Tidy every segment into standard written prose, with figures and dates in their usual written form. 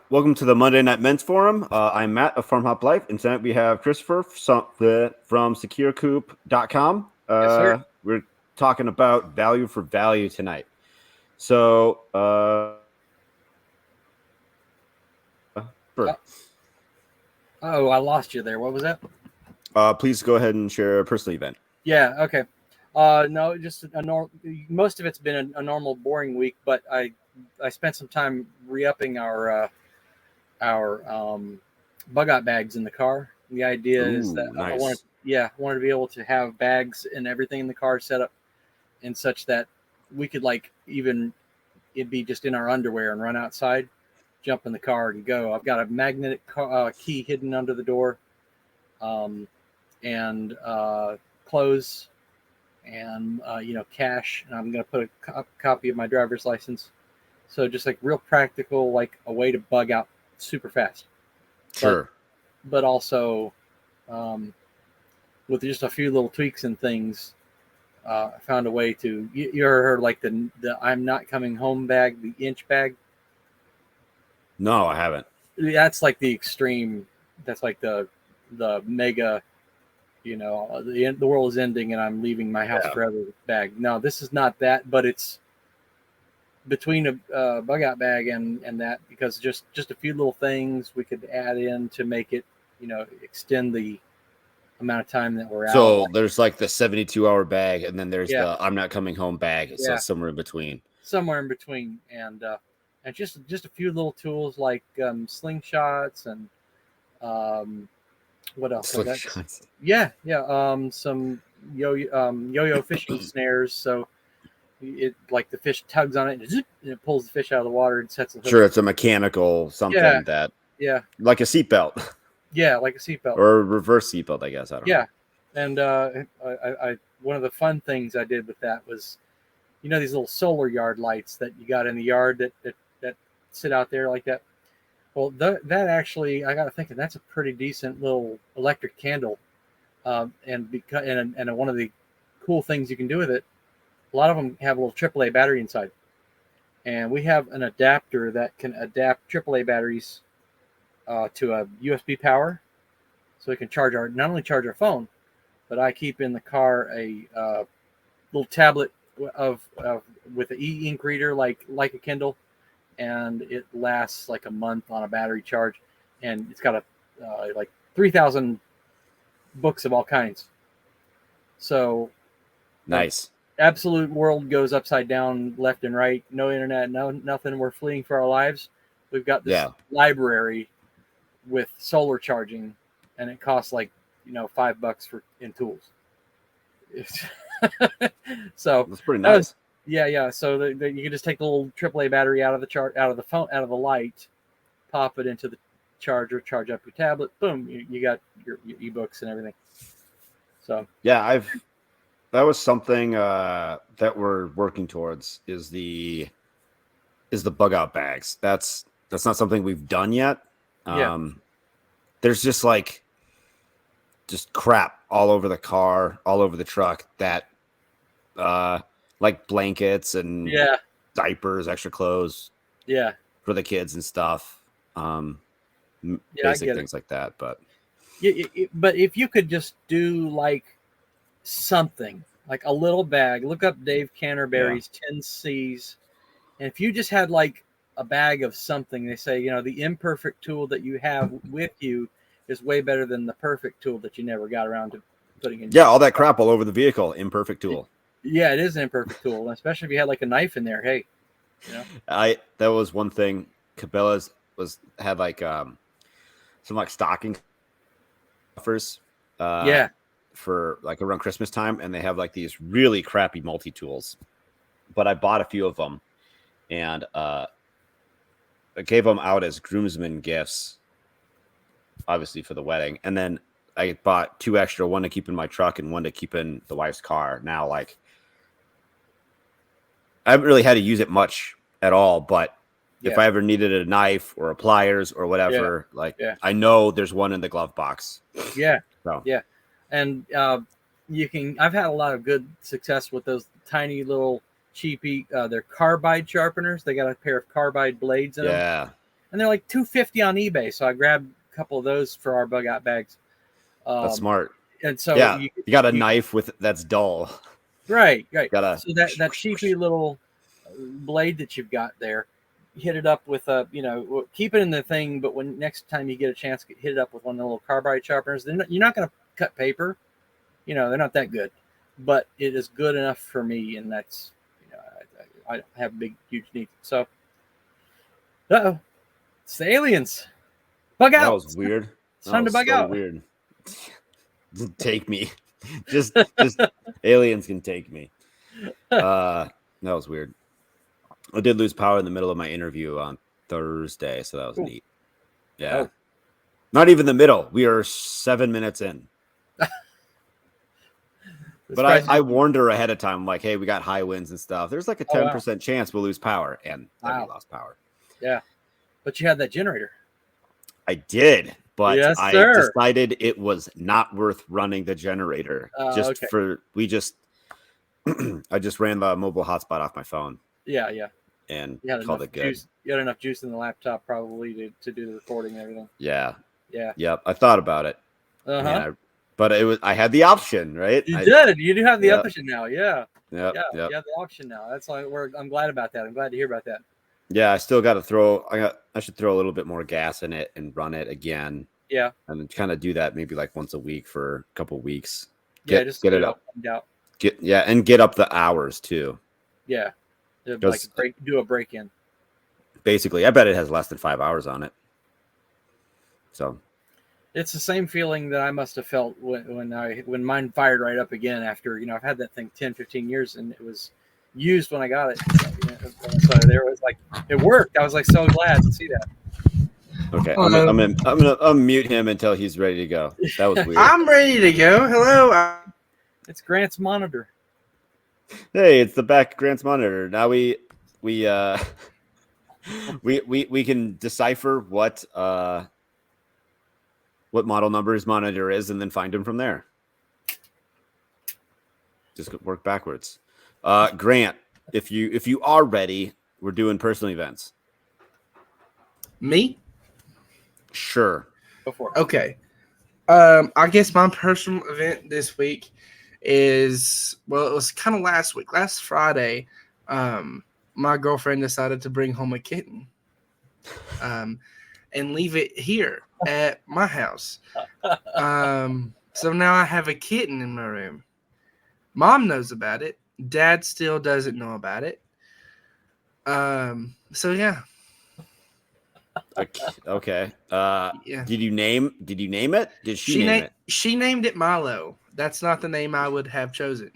Welcome to the Monday Night Men's Forum. I'm Matt of Farm Hop Life, and tonight we have Christopher from SecureCoop.com. Yes, sir. We're talking about value for value tonight. So, Uh, oh, I lost you there. What was that? please go ahead and share a personal event. Yeah. Okay. No, just a normal. Most of it's been a normal, boring week, but I spent some time re-upping our bug out bags in the car. The idea is that Ooh, nice. I wanted to be able to have bags and everything in the car set up in such that we could even it'd be just in our underwear and run outside, jump in the car and go. I've got a magnetic key hidden under the door. And clothes and cash, and I'm going to put a copy of my driver's license. So just like real practical, like a way to bug out super fast. Sure. But also with just a few little tweaks and things, I found a way to. You ever heard like the I'm not coming home bag, the inch bag? No, I haven't. That's like the extreme. That's like the mega. The world is ending and I'm leaving my house forever bag. No, this is not that, but it's between a bug out bag and that, because just a few little things we could add in to make it, extend the amount of time that we're out. So there's like the 72-hour bag, and then there's Yeah. the I'm not coming home bag. So Yeah. somewhere in between. Somewhere in between, and just a few little tools like slingshots and what else? Slingshots. Yeah. Some yo-yo fishing snares. So it like the fish tugs on it and it pulls the fish out of the water and sets the hook. Sure, it's a mechanical something that, like a seatbelt. Yeah, like a seatbelt or a reverse seatbelt, I guess. I don't know. Yeah, and I one of the fun things I did with that was, these little solar yard lights that you got in the yard that sit out there like that. Well, that actually, I got to thinking, that's a pretty decent little electric candle, and one of the cool things you can do with it, a lot of them have a little AAA battery inside, and we have an adapter that can adapt AAA batteries to a USB power, so we can not only charge our phone, but I keep in the car a little tablet with an e-ink reader like a Kindle, and it lasts like a month on a battery charge, and it's got like 3,000 books of all kinds. So nice. Absolute world goes upside down left and right. No internet, no nothing. We're fleeing for our lives. We've got this library with solar charging, and it costs like $5 in tools. So that's pretty nice. Yeah. So you can just take the little AAA battery out of the phone, out of the light, pop it into the charger, charge up your tablet. Boom, you got your ebooks and everything. So yeah, that was something that we're working towards is the bug out bags. That's not something we've done yet. There's just crap all over the car, all over the truck that like blankets and diapers, extra clothes for the kids and stuff, basic things like that. But but if you could just do like something like a little bag, look up Dave Canterbury's 10 C's, and if you just had like a bag of something, they say the imperfect tool that you have with you is way better than the perfect tool that you never got around to putting in. All that crap all over the vehicle, imperfect tool. Yeah, it is an imperfect tool, especially if you had like a knife in there. Hey, that was one thing. Cabela's had like some like stocking offers. For like around Christmas time, and they have like these really crappy multi-tools. But I bought a few of them, and I gave them out as groomsmen gifts, obviously for the wedding. And then I bought 2 extra, one to keep in my truck and one to keep in the wife's car. Now, like, I haven't really had to use it much at all, but if I ever needed a knife or a pliers or whatever, I know there's one in the glove box. And I've had a lot of good success with those tiny little cheapy, they're carbide sharpeners. They got a pair of carbide blades in them. and they're like $250 on eBay. So I grabbed a couple of those for our bug out bags. That's smart. And so you got a knife that's dull. Right. So that cheapy little blade that you've got there, hit it up with a, keep it in the thing, but when next time you get a chance, hit it up with one of the little carbide sharpeners. You're not going to cut paper, they're not that good, but it is good enough for me, and that's, I have huge needs. So, it's the aliens. Bug out. That was weird. It's time to bug out. Weird. Take me. just aliens can take me. That was weird. I did lose power in the middle of my interview on Thursday, so that was neat. Yeah. Oh. Not even the middle. We are 7 minutes in. But I warned her ahead of time. I'm like, hey, we got high winds and stuff. There's like a 10% chance we'll lose power. And then we lost power. Yeah. But you had that generator. I did. But I decided it was not worth running the generator. I just ran the mobile hotspot off my phone. Yeah. And called it good. You had enough juice in the laptop probably to do the recording and everything. Yeah. Yeah. Yep. I thought about it. But I had the option, right? You did. You do have the option now. Yeah. Yeah. You have the option now. That's why I'm glad about that. I'm glad to hear about that. Yeah, I still got to I should throw a little bit more gas in it and run it again. Yeah. And kind of do that maybe like once a week for a couple weeks. Get it up. And get up the hours too. Yeah. Like do a break in. Basically, I bet it has less than 5 hours on it. So it's the same feeling that I must have felt when mine fired right up again after, I've had that thing 10, 15 years and it was used when I got it. So there was like, it worked. I was like so glad to see that. Okay. I'm gonna mute him until he's ready to go. That was weird. I'm ready to go. Hello. It's Grant's monitor. Hey, it's the back Grant's monitor. Now we can decipher what model number his monitor is and then find him from there. Just work backwards. Grant, if you are ready, we're doing personal events. Me? Sure. Go for it. Okay. I guess my personal event this week is, it was kind of last week. Last Friday, my girlfriend decided to bring home a kitten and leave it here at my house. So now I have a kitten in my room. Mom knows about it. Dad still doesn't know about it. So yeah. Okay. Yeah. Did you name it? Did she name it? She named it Milo. That's not the name I would have chosen.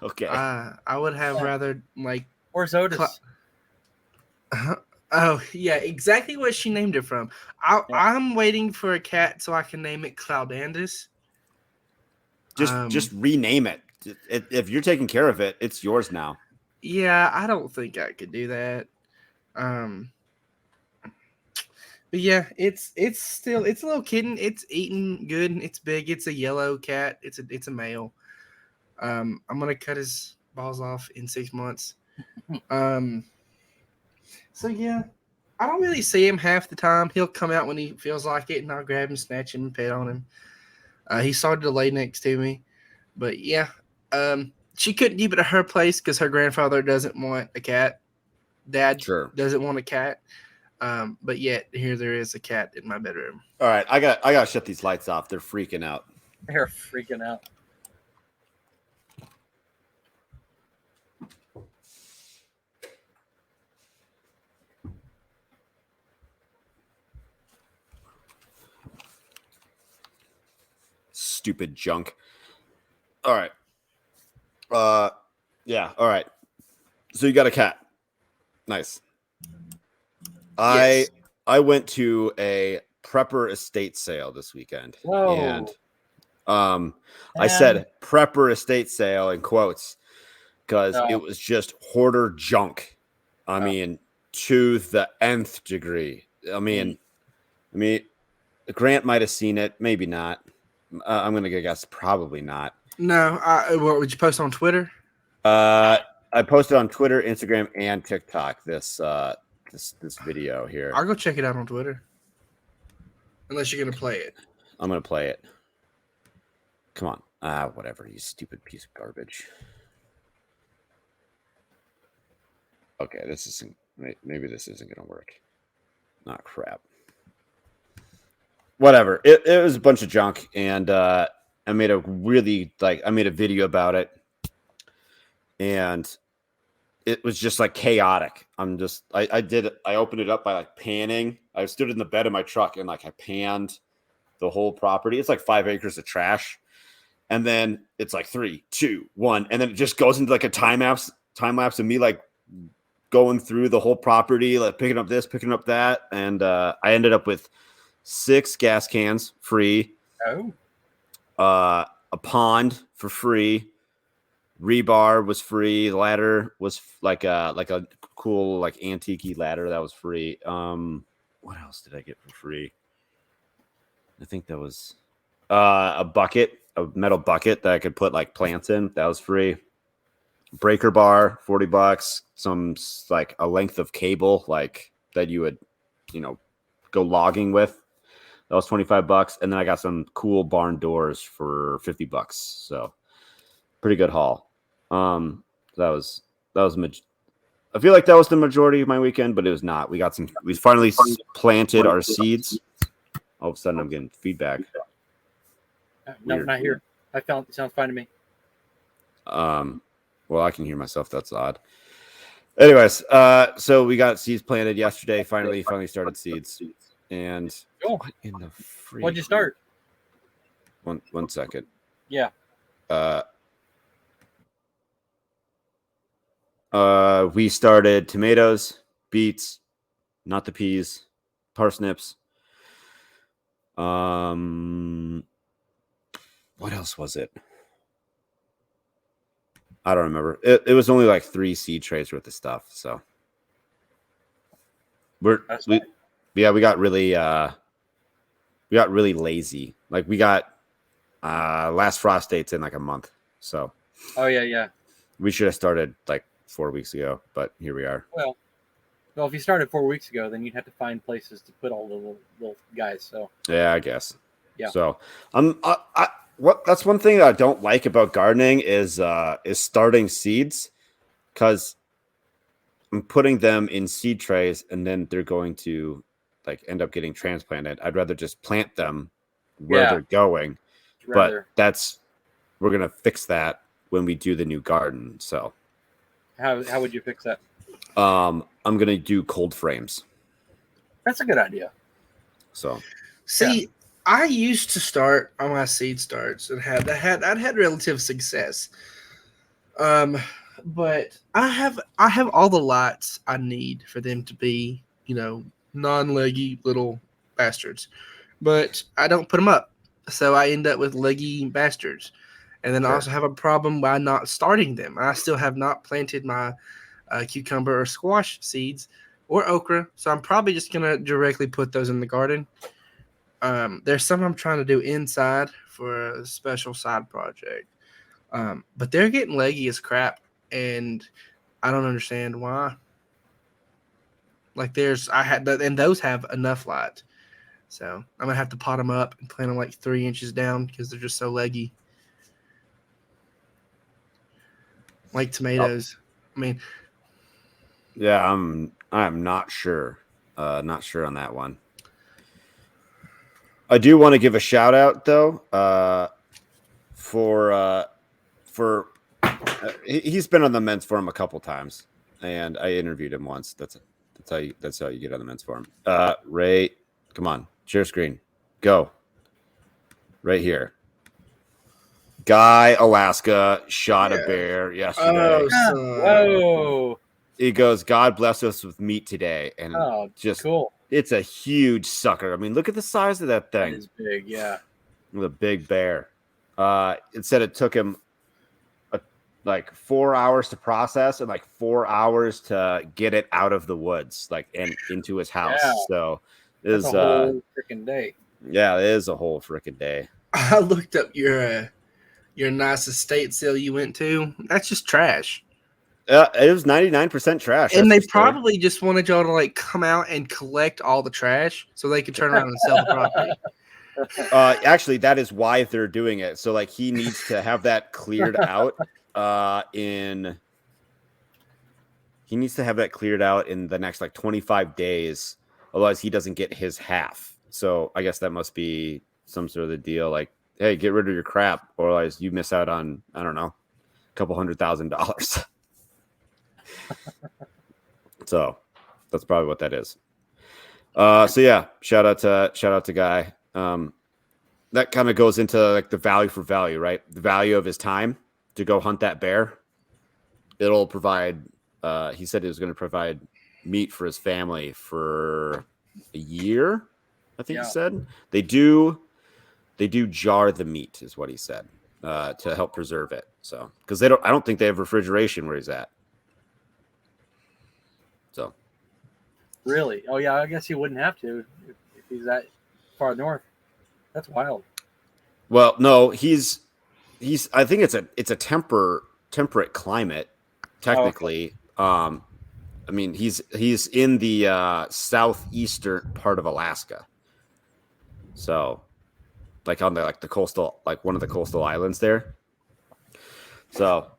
Okay. I would have rather like. Where's Otis? Oh yeah, exactly what she named it from. I'm waiting for a cat so I can name it Cloudandus. Just rename it. If you're taking care of it, it's yours now. Yeah, I don't think I could do that. But yeah, it's a little kitten. It's eating good. It's big. It's a yellow cat. It's a male. I'm gonna cut his balls off in 6 months. So yeah, I don't really see him half the time. He'll come out when he feels like it, and I'll grab him, snatch him, and pet on him. He started to lay next to me, but yeah, she couldn't keep it at her place because her grandfather doesn't want a cat. Dad doesn't want a cat. But yet here there is a cat in my bedroom. All right, I got to shut these lights off. They're freaking out. They're freaking out. Stupid junk. All right. Yeah. All right. So you got a cat. Nice. Yes. I went to a prepper estate sale this weekend. Whoa. And I said prepper estate sale in quotes because it was just hoarder junk. I mean, to the nth degree. I mean, Grant might have seen it, maybe not. I'm gonna guess probably not. No, what would you post on Twitter? I posted on Twitter, Instagram, and TikTok this this video here. I'll go check it out on Twitter. Unless you're gonna play it. I'm gonna play it. Come on. Whatever, you stupid piece of garbage. Okay, maybe this isn't gonna work. Not crap. Whatever. It was a bunch of junk, and I made a video about it, and it was just like chaotic. I opened it up by like panning. I stood in the bed of my truck and like I panned the whole property. It's like 5 acres of trash. And then it's like 3, 2, 1. And then it just goes into like a time lapse of me like going through the whole property, like picking up this, picking up that. And I ended up with 6 gas cans free. Oh. A pond for free. Rebar was free. The ladder was like a cool like antique ladder that was free. What else did I get for free? I think that was a metal bucket that I could put like plants in. That was free. Breaker bar, $40. Some like a length of cable like that you would, go logging with. That was $25. And then I got some cool barn doors for $50. So pretty good haul. That was I feel like that was the majority of my weekend, but it was not. We finally planted our seeds. All of a sudden I'm getting feedback. No, not here. It sounds fine to me. Well, I can hear myself. That's odd. Anyways, so we got seeds planted yesterday. Finally started seeds. And cool. What in the freak? What'd you start? One second. Yeah. We started tomatoes, beets, not the peas, parsnips. What else was it? I don't remember. It was only like 3 seed trays worth of stuff. So we got really lazy. Like we got last frost dates in like a month. So oh yeah. We should have started like 4 weeks ago, but here we are. Well, if you started 4 weeks ago, then you'd have to find places to put all the little guys. So yeah, I guess. Yeah. So that's one thing that I don't like about gardening is starting seeds, because I'm putting them in seed trays and then they're going to like end up getting transplanted. I'd rather just plant them where they're going. But we're gonna fix that when we do the new garden. So how would you fix that? I'm gonna do cold frames. That's a good idea. So see, I used to start on my seed starts and I'd had relative success. But I have all the lights I need for them to be, non-leggy little bastards. But I don't put them up. So I end up with leggy bastards. And then I also have a problem by not starting them. I still have not planted my cucumber or squash seeds or okra. So I'm probably just going to directly put those in the garden. There's some I'm trying to do inside for a special side project. But they're getting leggy as crap. And I don't understand why. Like those have enough light. So I'm going to have to pot them up and plant them like 3 inches down because they're just so leggy. Like tomatoes. I mean. Yeah, I'm not sure. Not sure on that one. I do want to give a shout out though, for he's been on the men's forum a couple times, and I interviewed him once. That's how you get on the men's forum. Ray, come on, share screen, go. Right here. Guy, Alaska, shot a bear yesterday. Whoa. He goes, God bless us with meat today, and just cool. It's a huge sucker. I mean, look at the size of that thing. It's big, yeah. The big bear. It said it took him like 4 hours to process and like 4 hours to get it out of the woods, like and into his house. Yeah. So it is a whole freaking day. Yeah, it is a whole freaking day. I looked up your nice estate sale you went to. That's just trash. It was 99% trash. And they probably just wanted y'all to like come out and collect all the trash so they could turn around and sell the property. Actually, that is why they're doing it. So like he needs to have that cleared out he needs to have that cleared out in the next like 25 days. Otherwise he doesn't get his half. So I guess that must be some sort of the deal. Like, hey, get rid of your crap, or otherwise you miss out on, I don't know, a couple $100,000. So that's probably what that is. So yeah, shout out to Guy. That kind of goes into like the value for value, right? The value of his time to go hunt that bear. It'll provide, he said he was going to provide meat for his family for a year. I think he said they do jar the meat is what he said, to help preserve it. So, cause I don't think they have refrigeration where he's at. So. Really? Oh yeah. I guess he wouldn't have to if he's that far north. That's wild. Well, no, he's. I think it's a temperate climate, technically. Oh, okay. I mean, he's in the southeastern part of Alaska, so like on the coastal, like one of the coastal islands there. So,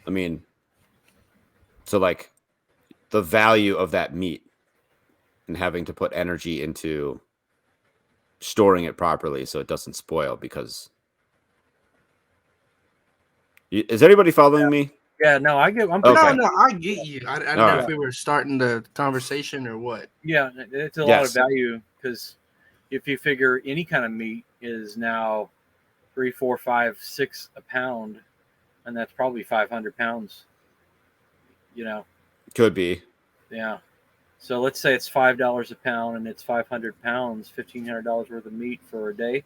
I mean, so like the value of that meat and having to put energy into storing it properly so it doesn't spoil, because is anybody following me? Yeah, no, I get. No, I get you. I don't know if we were starting the conversation or what. Yeah, it's a lot of value, because if you figure any kind of meat is now $3, $4, $5, $6 a pound, and that's probably 500 pounds. You know, could be. Yeah. So let's say it's $5 a pound and it's 500 pounds, $1,500 worth of meat for a day.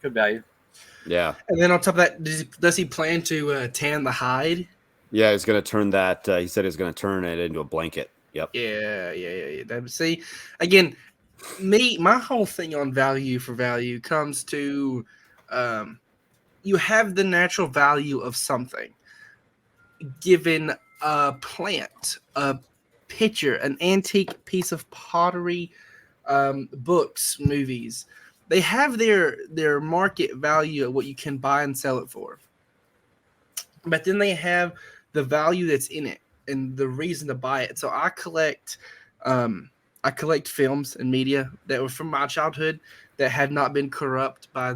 Good value. Yeah. And then on top of that, does he plan to tan the hide? Yeah, he's going to turn that. He said he's going to turn it into a blanket. Yep. Yeah. See, again, my whole thing on value for value comes to you have the natural value of something given a plant, a picture, an antique piece of pottery, books, movies. They have their market value of what you can buy and sell it for. But then they have the value that's in it and the reason to buy it. So I collect films and media that were from my childhood that had not been corrupt by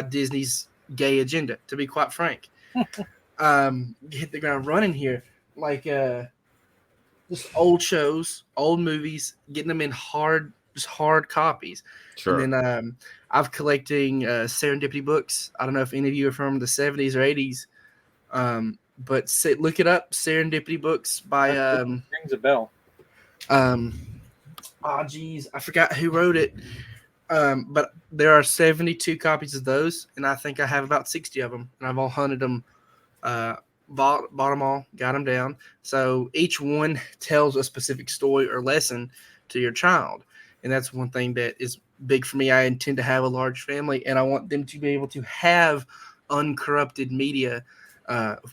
Disney's gay agenda, to be quite frank. Hit the ground running here. Like just old shows, old movies, getting them in hard copies. Sure. And then I've collecting Serendipity books. I don't know if any of you are from the 70s or 80s, but look it up. Serendipity books by rings a bell. I forgot who wrote it. But there are 72 copies of those, and I think I have about 60 of them, and I've all hunted them. Bought them all, got them down. So each one tells a specific story or lesson to your child. And that's one thing that is big for me. I intend to have a large family, and I want them to be able to have uncorrupted media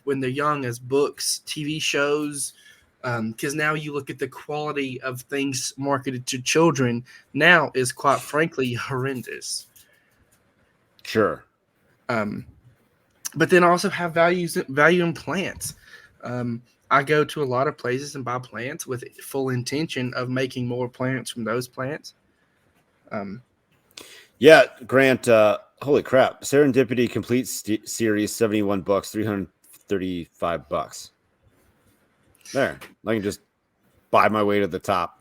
when they're young, as books, TV shows, because now you look at the quality of things marketed to children now is quite frankly horrendous. Sure. But then also have value in plants. I go to a lot of places and buy plants with full intention of making more plants from those plants. Yeah, Grant, holy crap. Serendipity Complete Series, 71 books, $335. There. I can just buy my way to the top.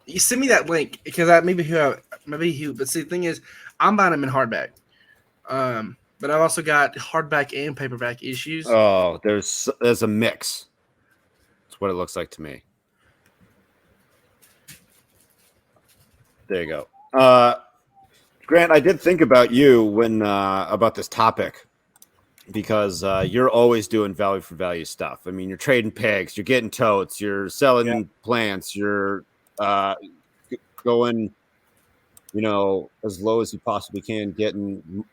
You send me that link, because but see, the thing is, I'm buying them in hardback. But I've also got hardback and paperback issues. Oh, there's a mix. That's what it looks like to me. There you go. Grant, I did think about you when about this topic, because you're always doing value for value stuff. I mean, you're trading pegs, you're getting totes, you're selling plants, you're going, as low as you possibly can, getting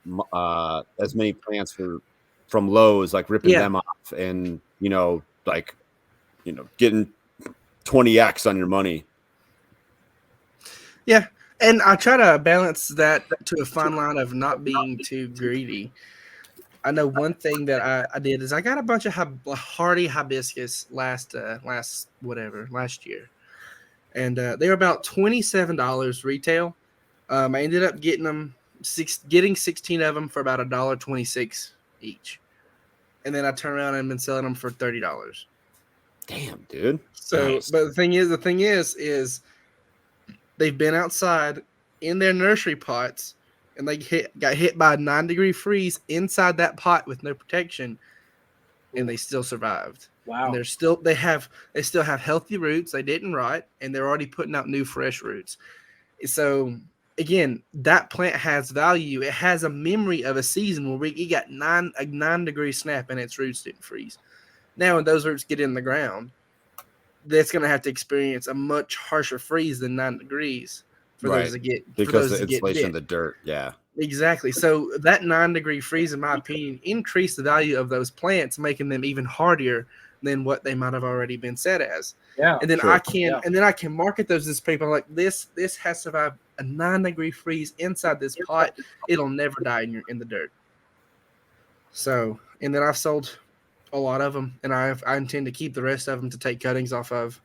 as many plants for from Lowe's, like ripping them off and, getting 20x on your money. Yeah. And I try to balance that to a fine line of not being too greedy. I know one thing that I did is I got a bunch of hardy hibiscus last year. And they were about $27 retail. I ended up getting 16 of them for about $1.26 each. And then I turned around and been selling them for $30. Damn, dude. So, nice. But the thing is they've been outside in their nursery pots, and they got hit by a 9-degree freeze inside that pot with no protection, and they still survived. Wow. And they still have healthy roots. They didn't rot, and they're already putting out new fresh roots. So again, that plant has value. It has a memory of a season where it got a 9-degree snap and its roots didn't freeze. Now, when those roots get in the ground, that's going to have to experience a much harsher freeze than 9 degrees for those to get because the insulation of the dirt. Yeah, exactly. So that 9-degree freeze, in my opinion, increased the value of those plants, making them even hardier than what they might have already been set as. Yeah, and then I can market those to people like this has survived a 9-degree freeze inside this pot. It'll never die in the dirt. So, and then I've sold a lot of them, and I intend to keep the rest of them to take cuttings off of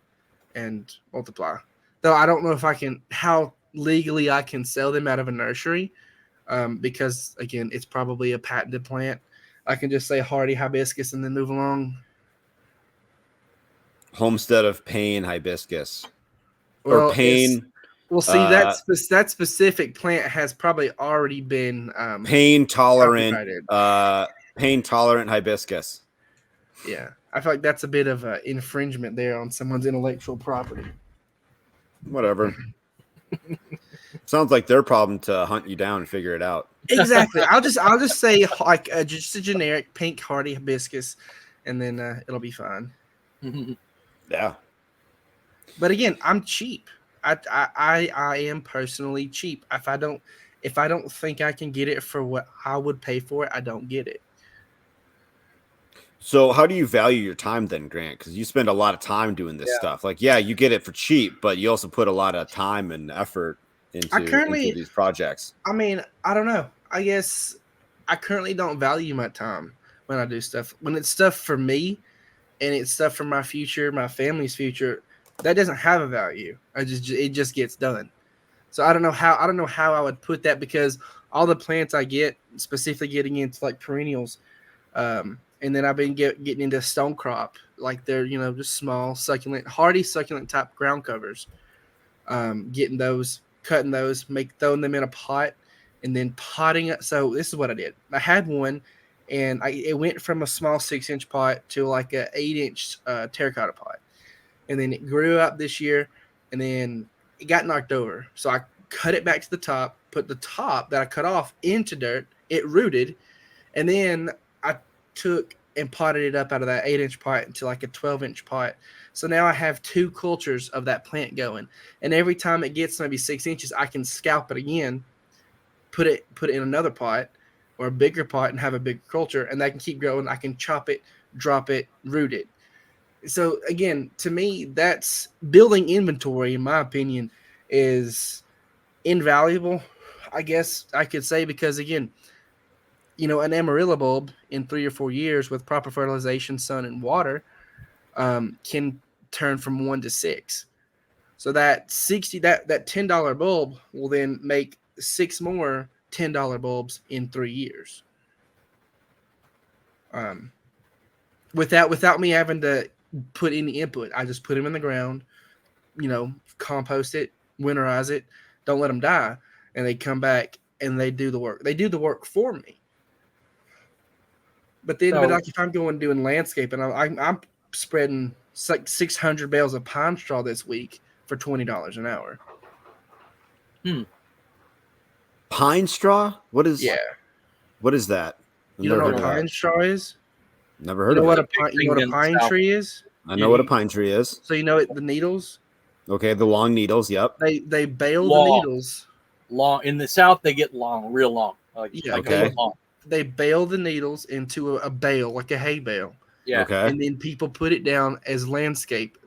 and multiply. Though I don't know if how legally I can sell them out of a nursery, because again, it's probably a patented plant. I can just say hardy hibiscus and then move along. Homestead of Payne hibiscus, or Payne. Well, see, that specific plant has probably already been pain tolerant hibiscus. Yeah, I feel like that's a bit of an infringement there on someone's intellectual property. Whatever. Sounds like their problem to hunt you down and figure it out. Exactly. I'll just say like just a generic pink hardy hibiscus, and then it'll be fine. Yeah. But again, I'm cheap. I am personally cheap. If I don't think I can get it for what I would pay for it, I don't get it. So how do you value your time then, Grant? Because you spend a lot of time doing this stuff. Like, yeah, you get it for cheap, but you also put a lot of time and effort into these projects. I mean, I don't know. I guess I currently don't value my time when I do stuff. When it's stuff for me and it's stuff for my future, my family's future, that doesn't have a value. It just gets done. So I don't know how I would put that, because all the plants I get, specifically getting into like perennials, and then I've been getting into stone crop, like they're just small hardy succulent type ground covers. Getting those, cutting those, throwing them in a pot, and then potting it. So this is what I did. I had one, and it went from a small 6-inch pot to like a 8-inch terracotta pot, and then it grew up this year, and then it got knocked over. So I cut it back to the top, put the top that I cut off into dirt. It rooted, and then I took and potted it up out of that 8-inch pot into like a 12-inch pot. So now I have 2 cultures of that plant going, and every time it gets maybe 6 inches, I can scalp it again, put it in another pot or a bigger pot and have a bigger culture, and that can keep growing. I can chop it, drop it, root it. So again, to me, that's building inventory, in my opinion, is invaluable, I guess I could say, because again, an amarilla bulb in 3 or 4 years with proper fertilization, sun, and water can turn from 1 to 6. So that $10 bulb will then make 6 more $10 bulbs in 3 years. Without me having to put any input, I just put them in the ground, compost it, winterize it, don't let them die, and they come back and they do the work. They do the work for me. But then, if I'm going doing landscape, and I'm spreading like 600 bales of pine straw this week for $20 an hour. Pine straw? What is? Yeah. What is that? You don't know what pine straw is? Never heard of it. You know what a pine tree is? I know what a pine tree is. So the needles? Okay, the long needles. Yep. They bale the needles. Long in the South, they get long, real long. Okay. Long. they bale the needles into a bale, like a hay bale. Yeah. Okay. And then people put it down as landscape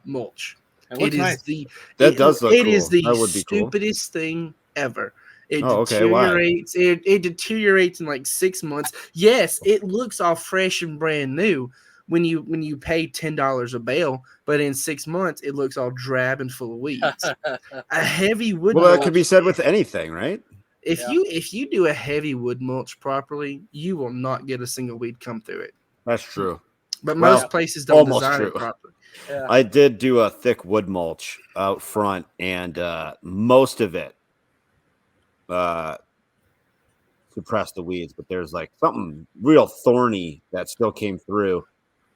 mulch. It is nice. That does look It cool. is the That would be cool. stupidest thing ever. It okay. Why? deteriorates. It deteriorates in like 6 months. Yes, it looks all fresh and brand new when you pay $10 a bale, but in 6 months it looks all drab and full of weeds. A heavy wood. Well, that could be said with anything, right? If you do a heavy wood mulch properly, you will not get a single weed come through it. That's true. But most places don't design it properly. Yeah. I did do a thick wood mulch out front, and most of it suppressed the weeds, but there's like something real thorny that still came through.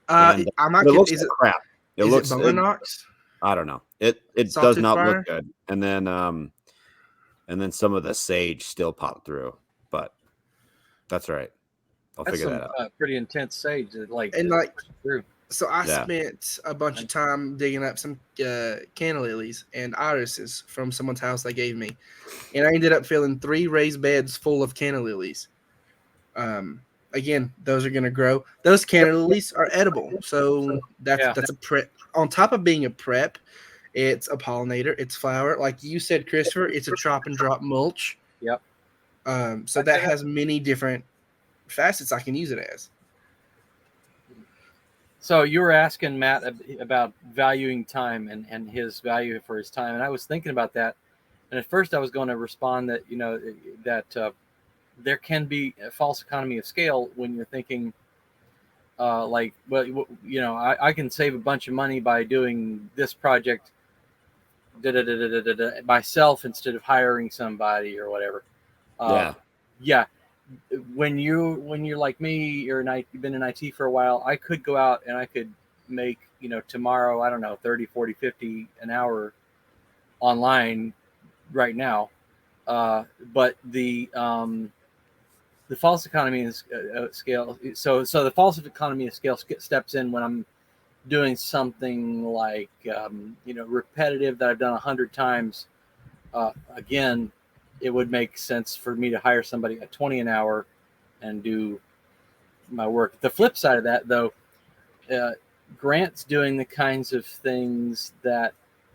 It looks like crap. It looks Bononox? I don't know. It does not look good. And then some of the sage still popped through, but that's all right. I'll figure that out. Pretty intense sage, through. So I spent a bunch of time digging up some canna lilies and irises from someone's house they gave me, and I ended up filling 3 raised beds full of canna lilies. Again, those are going to grow. Those canna lilies are edible, so that's a prep. On top of being a prep, it's a pollinator, it's flower. Like you said, Christopher, it's a chop and drop mulch. Yep. So that has many different facets I can use it as. So you were asking Matt about valuing time and his value for his time, and I was thinking about that. And at first, I was going to respond that that there can be a false economy of scale when you're thinking, I can save a bunch of money by doing this project myself instead of hiring somebody or whatever. When you're like me, you've been in IT for a while, I could go out and I could make, tomorrow, I don't know, 30, 40, 50 an hour online right now. But the false economy of scale. So the false economy of scale steps in when I'm doing something like, repetitive that I've done 100 times. Again, it would make sense for me to hire somebody at 20 an hour and do my work. The flip side of that, though, Grant's doing the kinds of things that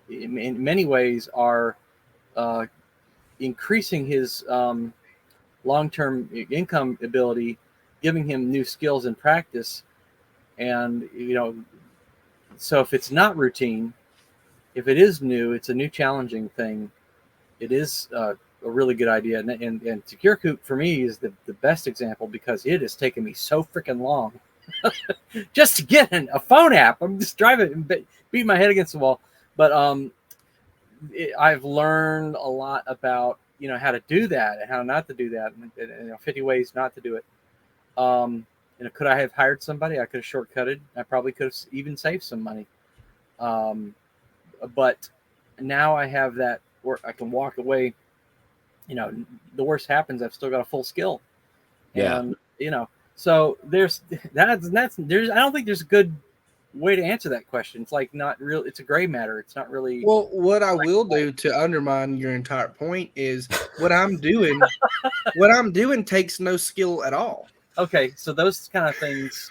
in many ways are increasing his long-term income ability, giving him new skills and practice. And, so if it's not routine, if it is new, it's a new challenging thing. It is a really good idea. And Secure Coop for me is the best example because it has taken me so freaking long just to get a phone app. I'm just driving and beating my head against the wall. But I've learned a lot about, how to do that and how not to do that, and 50 ways not to do it. Could I have hired somebody? I could have shortcutted. I probably could have even saved some money. But now I have that where I can walk away. The worst happens, I've still got a full skill. And, so there's I don't think there's a good way to answer that question. It's like not real. It's a gray matter. It's not really. Well, what I will do to undermine your entire point is what I'm doing. What I'm doing takes no skill at all. Okay, so those kind of things,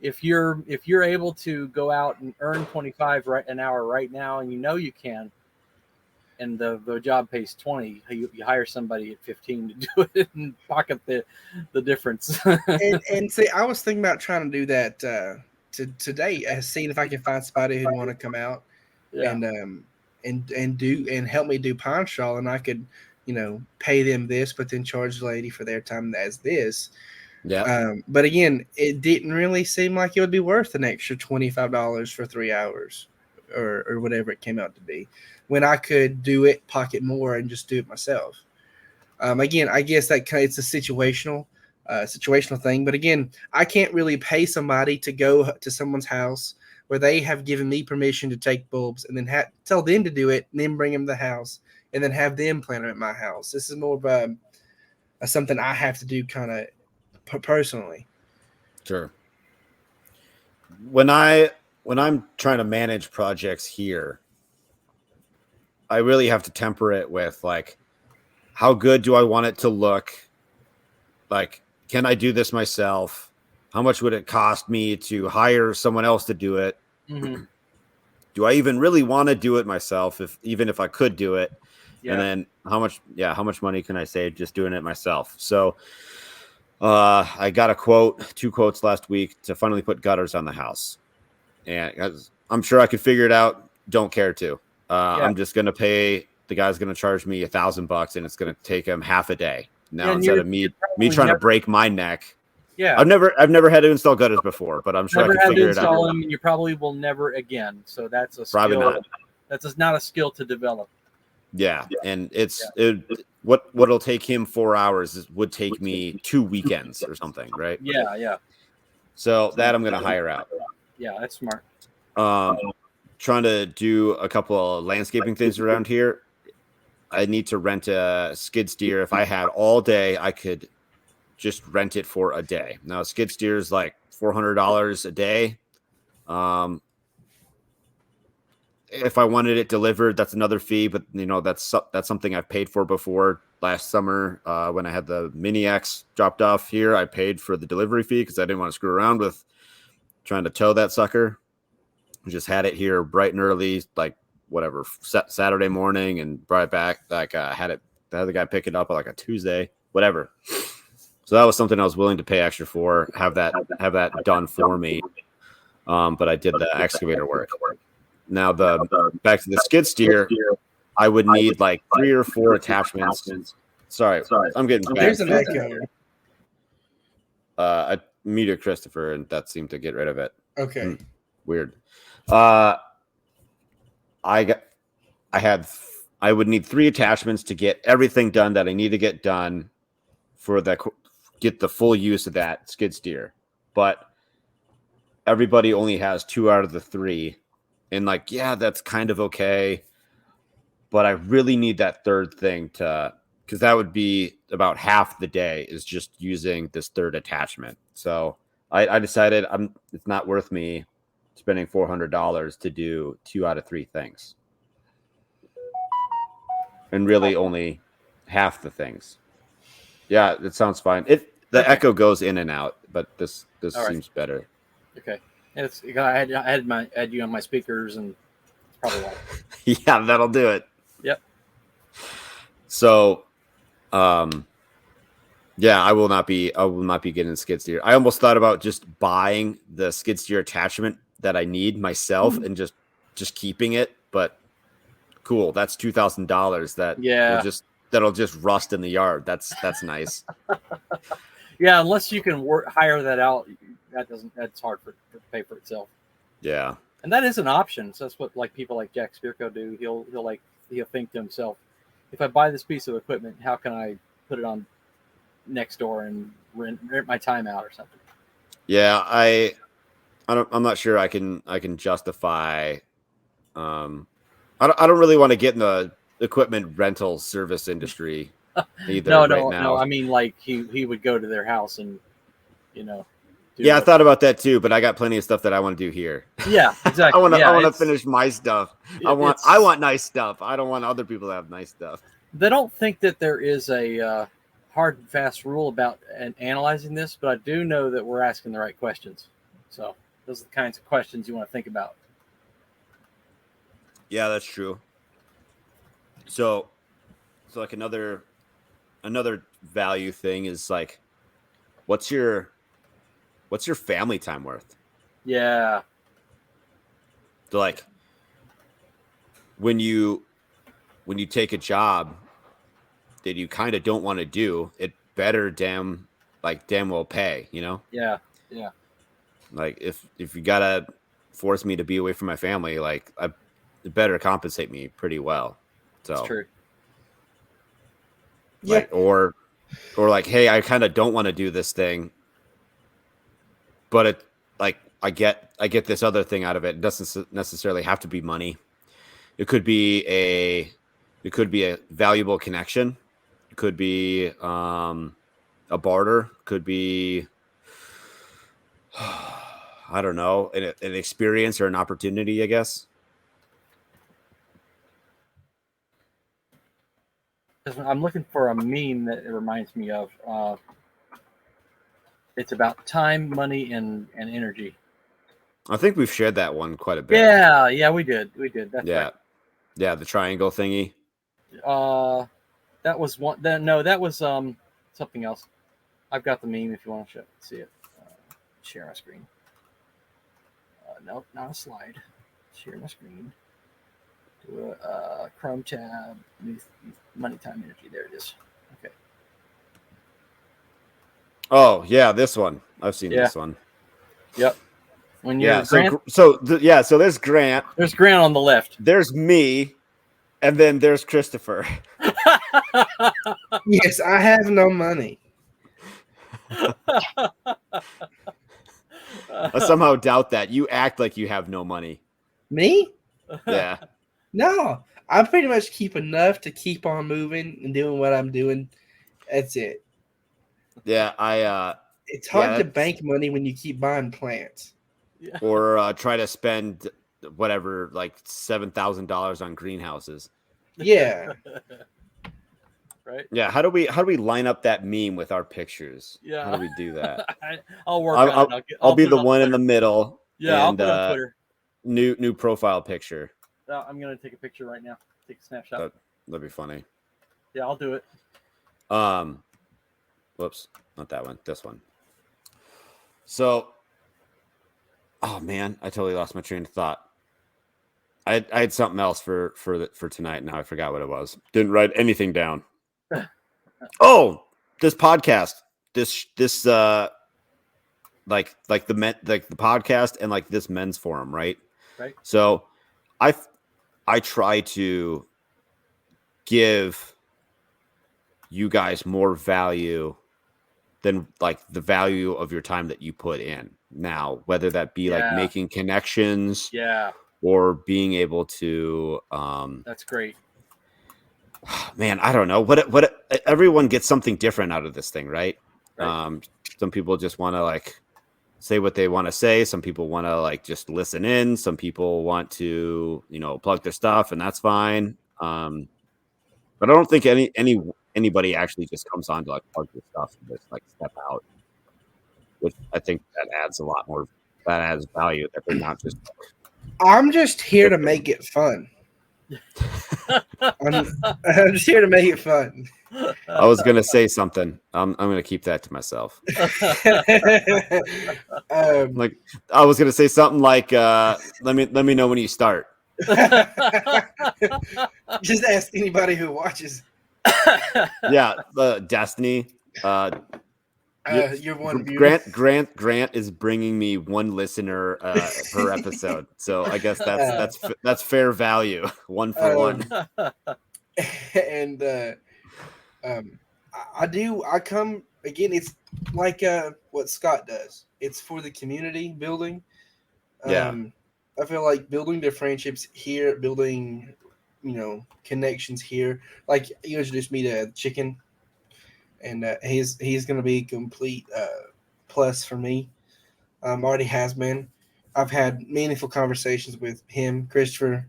if you're able to go out and earn 25 an hour right now, and you can, and the job pays 20, you hire somebody at 15 to do it and pocket the difference. and see, I was thinking about trying to do that today, seeing if I can find somebody who'd want to come out and help me do pine straw, and I could pay them this, but then charge the lady for their time as this. Yeah. But again, it didn't really seem like it would be worth an extra $25 for 3 hours or whatever it came out to be, when I could do it, pocket more, and just do it myself. Again, I guess it's a situational thing. But again, I can't really pay somebody to go to someone's house where they have given me permission to take bulbs and then tell them to do it and then bring them to the house and then have them plant them at my house. This is more of something I have to do kind of personally. Sure. When I'm trying to manage projects here, I really have to temper it with like, how good do I want it to look? Like, can I do this myself? How much would it cost me to hire someone else to do it? Mm-hmm. Do I even really want to do it myself, even if I could do it? Yeah. And then how much money can I save just doing it myself? So I got two quotes last week to finally put gutters on the house. And I'm sure I could figure it out. Don't care to. I'm just going to pay. The guy's going to charge me $1,000 and it's going to take him half a day. Now, instead of me trying to break my neck. Yeah. I've never had to install gutters before, but I'm sure I can figure it out. Them, and you probably will never again. So that's a probably skill. Not. That's not a skill to develop. Yeah. And what'll take him 4 hours would take me 2 weekends or something, right? Yeah. So that I'm going to hire out. Yeah, that's smart. Trying to do a couple of landscaping things around here. I need to rent a skid steer. If I had all day, I could just rent it for a day. Now, a skid steer is like $400 a day. If I wanted it delivered, that's another fee. But that's something I've paid for before. Last summer, when I had the Mini X dropped off here, I paid for the delivery fee because I didn't want to screw around with trying to tow that sucker. Just had it here bright and early, like whatever, Saturday morning, and brought it back. Like had the guy pick it up on like a Tuesday, whatever. So that was something I was willing to pay extra for, have that done for me. But I did the excavator work. Now back to the skid steer, I would need like 3 or 4 attachments. Sorry, I'm getting back. There's an echo. I muted Christopher, and that seemed to get rid of it. Okay. Weird. I would need 3 attachments to get everything done that I need to get done for get the full use of that skid steer. But everybody only has 2 out of the 3. And that's kind of okay. But I really need that third thing because that would be about half the day is just using this third attachment. So I decided it's not worth me spending $400 to do 2 out of 3 things. And really only half the things. Yeah, it sounds fine. The echo goes in and out, but this seems better. Okay. I had you on my speakers, and it's probably why. Yeah, that'll do it. Yep. So, yeah, I will not be getting a skid steer. I almost thought about just buying the skid steer attachment that I need myself and just keeping it, but cool. That's $2,000 that'll just rust in the yard. That's nice. Yeah, unless you can hire that out, that's hard to pay for itself. Yeah. And that is an option. So that's what people like Jack Spirko do. He'll think to himself, if I buy this piece of equipment, how can I put it on next door and rent my time out or something? Yeah, I'm not sure I can justify. I don't really want to get in the equipment rental service industry either. No. I mean, he would go to their house and I thought about that too, but I got plenty of stuff that I want to do here. Yeah, exactly. I want to finish my stuff. I want nice stuff. I don't want other people to have nice stuff. They don't think that there is a hard and fast rule about analyzing this, but I do know that we're asking the right questions. So those are the kinds of questions you want to think about. Yeah, that's true. So like another value thing is like, what's your family time worth? Yeah. So like when you take a job that you kind of don't want to do, it better damn well pay, Yeah. Like if you gotta force me to be away from my family, it better compensate me pretty well. So that's true. Or like, hey, I kind of don't want to do this thing, but I get this other thing out of it. It doesn't necessarily have to be money. It could be a valuable connection. It could be a barter. Could be I don't know, an experience or an opportunity, I guess. I'm looking for a meme that it reminds me of. It's about time, money, and energy. I think we've shared that one quite a bit. Yeah, we did. That's yeah, right. Yeah, the triangle thingy. That was one. That was something else. I've got the meme if you want to see it. Share my screen. Nope, not a slide. Share my screen. Do a Chrome tab. Money, time, energy. There it is. Okay. Oh yeah, this one. I've seen this one. Yep. When you're so there's Grant. There's Grant on the left. There's me, and then there's Christopher. Yes, I have no money. I somehow doubt that. You act like you have no money. Me? Yeah. No, I pretty much keep enough to keep on moving and doing what I'm doing. That's it. Yeah, it's hard to bank money when you keep buying plants. Yeah. Or try to spend whatever, like $7,000 on greenhouses. Yeah. Right. Yeah. How do we line up that meme with our pictures? Yeah. How do we do that? I'll work on it. I'll be the one in the middle. Yeah. And, I'll put on Twitter. New profile picture. I'm gonna take a picture right now. Take a snapshot. That'd be funny. Yeah, I'll do it. Whoops, not that one. This one. So, oh man, I totally lost my train of thought. I had something else for tonight. Now I forgot what it was. Didn't write anything down. Oh, this podcast. This like the podcast and like this men's forum, right? Right. So, I try to give you guys more value than like the value of your time that you put in now, whether that be like making connections or being able to that's great, man. I don't know what everyone gets something different out of this thing, right? Some people just want to like say what they want to say. Some people want to like just listen in. Some people want to, plug their stuff, and that's fine. But I don't think anybody actually just comes on to like plug their stuff and just like step out, which I think that adds a lot more. That adds value. That they're not just. I'm just here to make it fun. I'm just here to make it fun. I was gonna say something. I'm gonna keep that to myself. Like I was gonna say something like, "Let me know when you start." Just ask anybody who watches. Yeah, Destiny. You're one Grant is bringing me one listener per episode, so I guess that's fair value, 1 for 1. And I come again. It's like what Scott does. It's for the community building. I feel like building the friendships here, building connections here. Like you introduced me to Chicken. And he's going to be a complete plus for me. Already has been. I've had meaningful conversations with him, Christopher,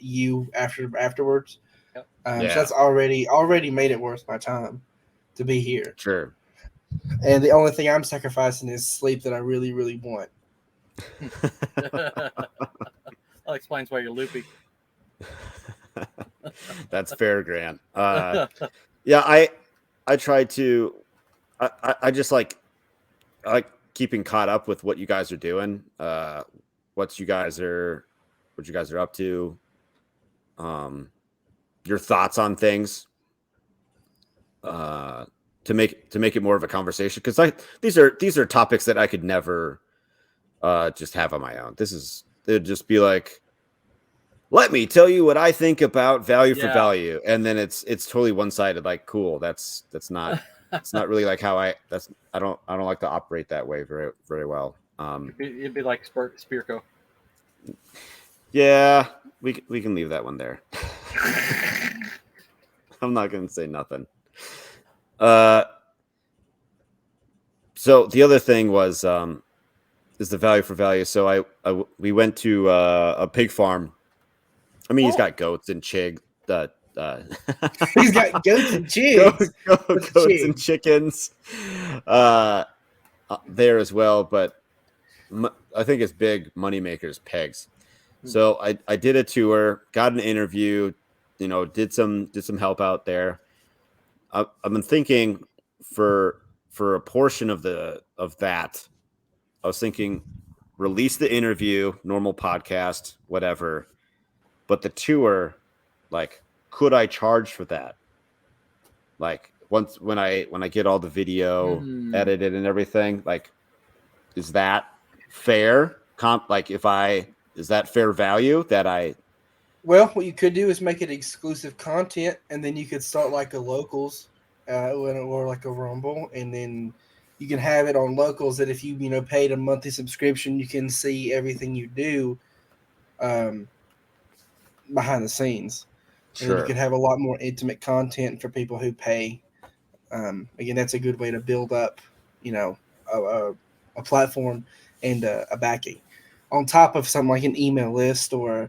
you afterwards. Yep. So that's already made it worth my time to be here. Sure. And the only thing I'm sacrificing is sleep that I really, really want. That explains why you're loopy. That's fair, Grant. Yeah, I try to. I just like keeping caught up with what you guys are doing. What you guys are up to. Your thoughts on things. To make it more of a conversation, because these are topics that I could never just have on my own. It'd just be like, let me tell you what I think about value for value, and then it's totally one sided. Like, cool. That's not it's not really like how I don't like to operate that way very very well. It'd be like Spearco. Yeah, we can leave that one there. I'm not gonna say nothing. So the other thing was is the value for value. So we went to a pig farm. I mean, he's got goats and chigs. He's got goats and chigs. Goats and chickens. there as well, but I think it's big moneymakers pegs. So I did a tour, got an interview, did some help out there. I've been thinking for a portion of that, I was thinking release the interview, normal podcast, whatever, but the tour, like, could I charge for that? Like once when I get all the video edited and everything, like, is that fair? Is that fair value that I? Well, what you could do is make it exclusive content, and then you could start like a locals, or like a Rumble, and then you can have it on locals. That if you paid a monthly subscription, you can see everything you do, behind the scenes. And then you could have a lot more intimate content for people who pay. Again, that's a good way to build up, a platform and a backing, on top of something like an email list, or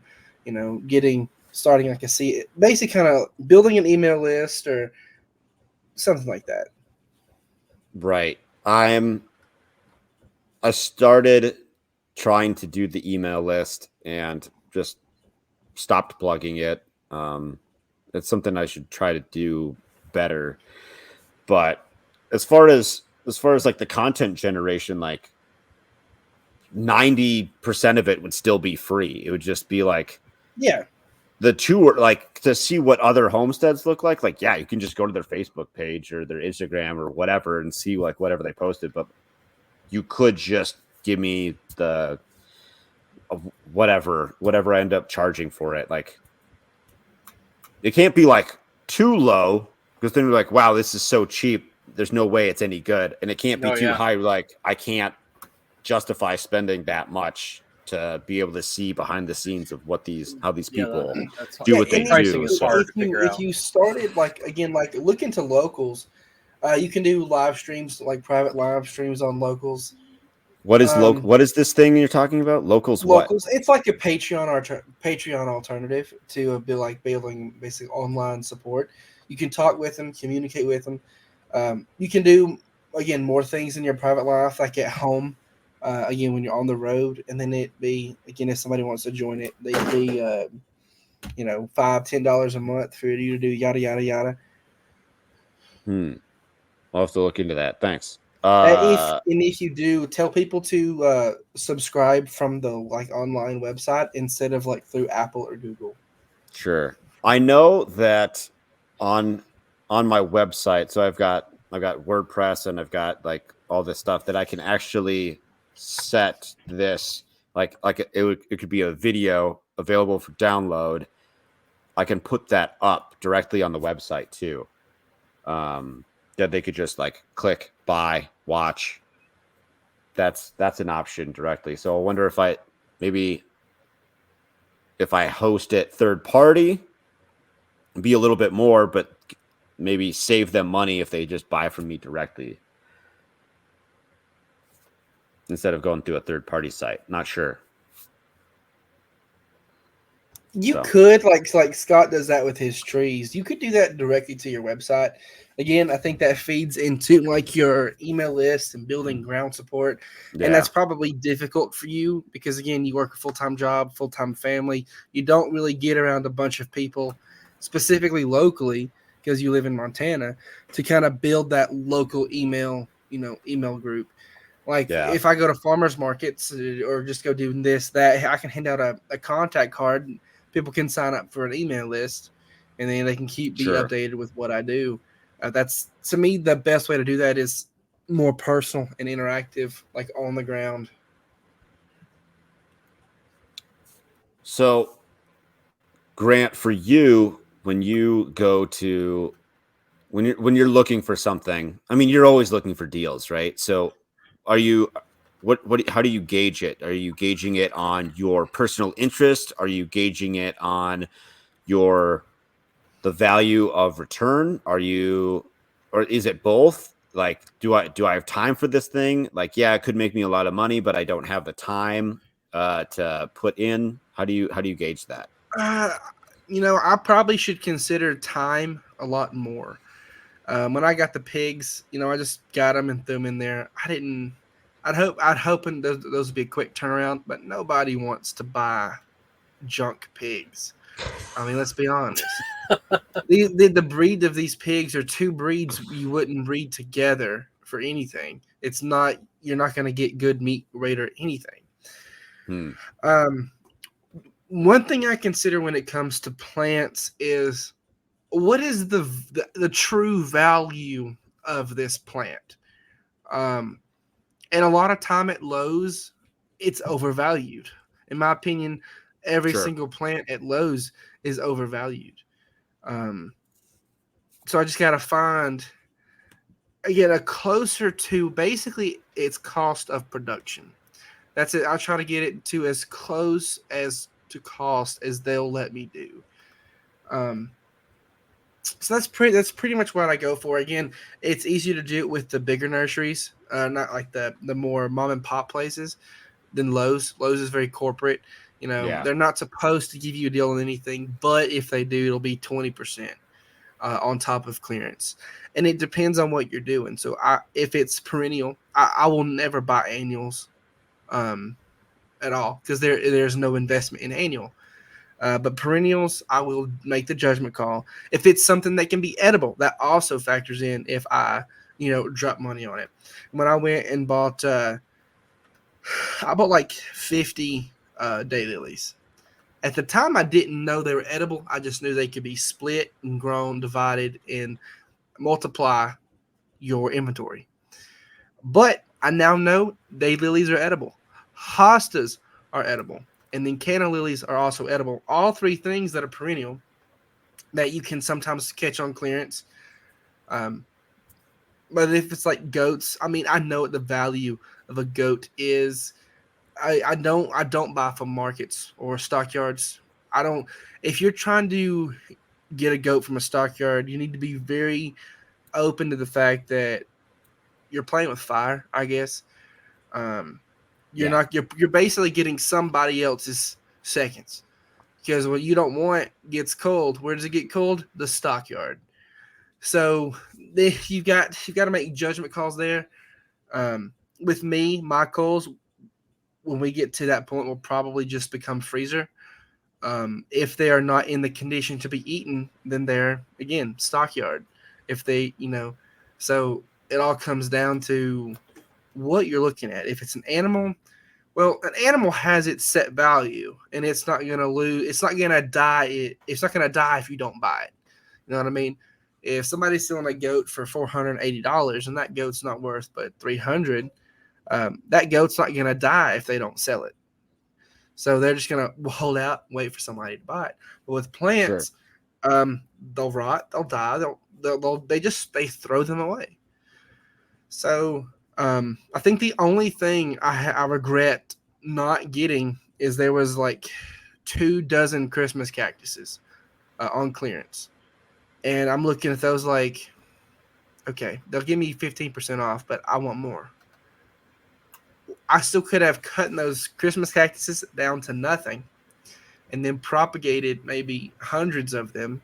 starting like basically kind of building an email list or something like that. Right. I started trying to do the email list and just stopped plugging it. It's something I should try to do better. But as far as like the content generation, like 90% of it would still be free. It would just be like, the tour, like, to see what other homesteads look like. Like, yeah, you can just go to their Facebook page or their Instagram or whatever and see like whatever they posted. But you could just give me the whatever I end up charging for it. Like, it can't be like too low, because then you're like, wow, this is so cheap. There's no way it's any good. And it can't be too high. Like, I can't justify spending that much to be able to see behind the scenes of how these people do what they do. If you started look into locals, you can do live streams, like private live streams on locals. What is what is this thing you're talking about? Locals. It's like a Patreon alternative to building basically online support. You can talk with them, communicate with them. You can do more things in your private life, like at home. When you're on the road, and then it be if somebody wants to join it, they'd be $5-10 a month for you to do yada yada yada. I'll have to look into that. Thanks. If you do, tell people to subscribe from the online website instead of through Apple or Google. Sure. I know that on my website, so I've got WordPress, and I've got all this stuff that I can actually set this it could be a video available for download. I can put that up directly on the website too. That they could just click, buy, watch. That's an option directly. So I wonder if I host it third party, be a little bit more, but maybe save them money if they just buy from me directly, instead of going through a third-party site. Not sure. You could, like Scott does that with his trees. You could do that directly to your website. Again, I think that feeds into your email list and building ground support. Yeah. And that's probably difficult for you because, again, you work a full-time job, full-time family. You don't really get around a bunch of people, specifically locally, because you live in Montana, to kind of build that local email group. If I go to farmers markets or just go do this, that, I can hand out a contact card. And people can sign up for an email list, and then they can be updated with what I do. That's, to me, the best way to do that is more personal and interactive, on the ground. So, Grant, for you, when you go to when you're looking for something, I mean, you're always looking for deals, right? So, how do you gauge it? Are you gauging it on your personal interest? Are you gauging it on the value of return? Or is it both? Do I have time for this thing? It could make me a lot of money, but I don't have the time to put in. How do you gauge that? I probably should consider time a lot more. When I got the pigs, I just got them and threw them in there. I didn't I'd hoping those would be a quick turnaround, but nobody wants to buy junk pigs. I mean, let's be honest. The breed of these pigs are two breeds you wouldn't breed together for anything. It's not, you're not going to get good meat rate or anything. One thing I consider when it comes to plants is, what is the true value of this plant? And a lot of time at Lowe's, it's overvalued. In my opinion, every single plant at Lowe's is overvalued. So I just got to find, again, a closer to basically its cost of production. That's it. I'll try to get it to as close as to cost as they'll let me do. So that's pretty much what I go for. Again, it's easier to do it with the bigger nurseries, not like the more mom and pop places than Lowe's. Lowe's is very corporate. They're not supposed to give you a deal on anything, but if they do, it'll be 20% on top of clearance. And it depends on what you're doing. So if it's perennial, I will never buy annuals at all, because there's no investment in annual. But perennials, I will make the judgment call. If it's something that can be edible, that also factors in if I, drop money on it. When I went and bought, I bought like 50 daylilies. At the time, I didn't know they were edible. I just knew they could be split and grown, divided, and multiply your inventory. But I now know daylilies are edible. Hostas are edible. And then canna lilies are also edible. All three things that are perennial that you can sometimes catch on clearance. But if it's like goats, I mean, I know what the value of a goat is. I don't buy from markets or stockyards. If you're trying to get a goat from a stockyard, you need to be very open to the fact that you're playing with fire, I guess. You're basically getting somebody else's seconds, because what you don't want gets cold. Where does it get cold? The stockyard. So you've got to make judgment calls there. With me, my calls, when we get to that point, will probably just become freezer. If they are not in the condition to be eaten, then they're, again, stockyard. If they, so it all comes down to what you're looking at. If it's an animal, well, an animal has its set value, and it's not going to lose. It's not going to die. It's not going to die if you don't buy it. You know what I mean? If somebody's selling a goat for $480 and that goat's not worth but $300, that goat's not going to die if they don't sell it. So they're just going to hold out, wait for somebody to buy it. But with plants, they'll rot, they'll die, they throw them away. So I think the only thing I regret not getting is there was like 24 Christmas cactuses on clearance. And I'm looking at those like, okay, they'll give me 15% off, but I want more. I still could have cut those Christmas cactuses down to nothing and then propagated maybe hundreds of them.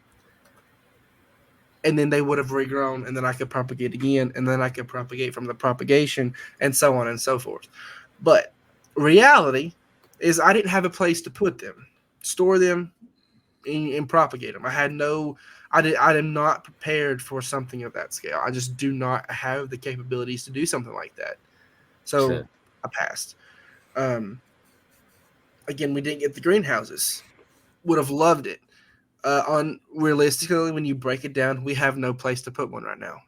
And then they would have regrown, and then I could propagate again, and then I could propagate from the propagation, and so on and so forth. But reality is I didn't have a place to put them, store them, and propagate them. I am not prepared for something of that scale. I just do not have the capabilities to do something like that. So I passed. Again, we didn't get the greenhouses. Would have loved it. Realistically, when you break it down, we have no place to put one right now.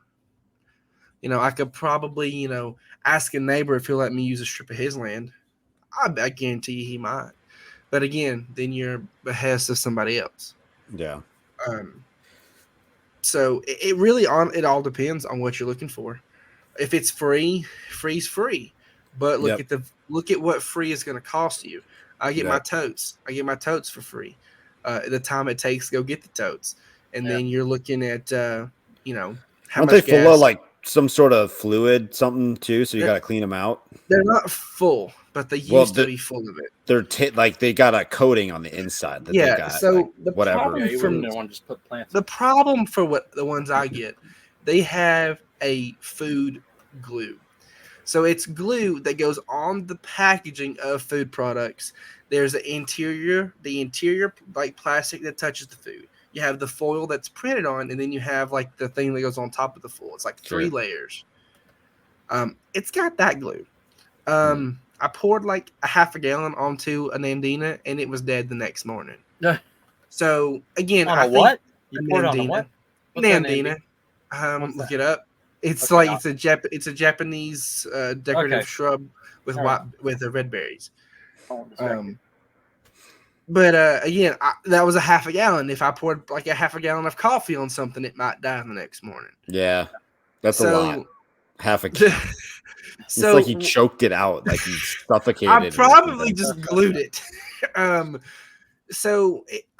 I could probably, ask a neighbor if he'll let me use a strip of his land. I guarantee you he might. But again, then you're behest of somebody else. Yeah. So it really it all depends on what you're looking for. If it's free, free's free. But look at what free is going to cost you. I get my totes. I get my totes for free. The time it takes to go get the totes, and then you're looking at how aren't they full of like some sort of fluid, something too? So you got to clean them out. They're not full, but they used to be full of it. They're they got a coating on the inside. That they got, so the whatever. The problem for the ones I get, they have a food glue. So it's glue that goes on the packaging of food products. There's the interior like plastic that touches the food. You have the foil that's printed on, and then you have like the thing that goes on top of the foil. It's like three layers. It's got that glue. I poured like a half a gallon onto a Nandina, and it was dead the next morning. So again, on what? You poured on a what? Nandina. Look it up. It's like it's a Japanese decorative shrub with with the red berries. But again, that was a half a gallon. If I poured like a half a gallon of coffee on something, it might die the next morning. Yeah, that's a lot. Half a gallon. It's like you choked it out, like you suffocated. I probably just glued it. I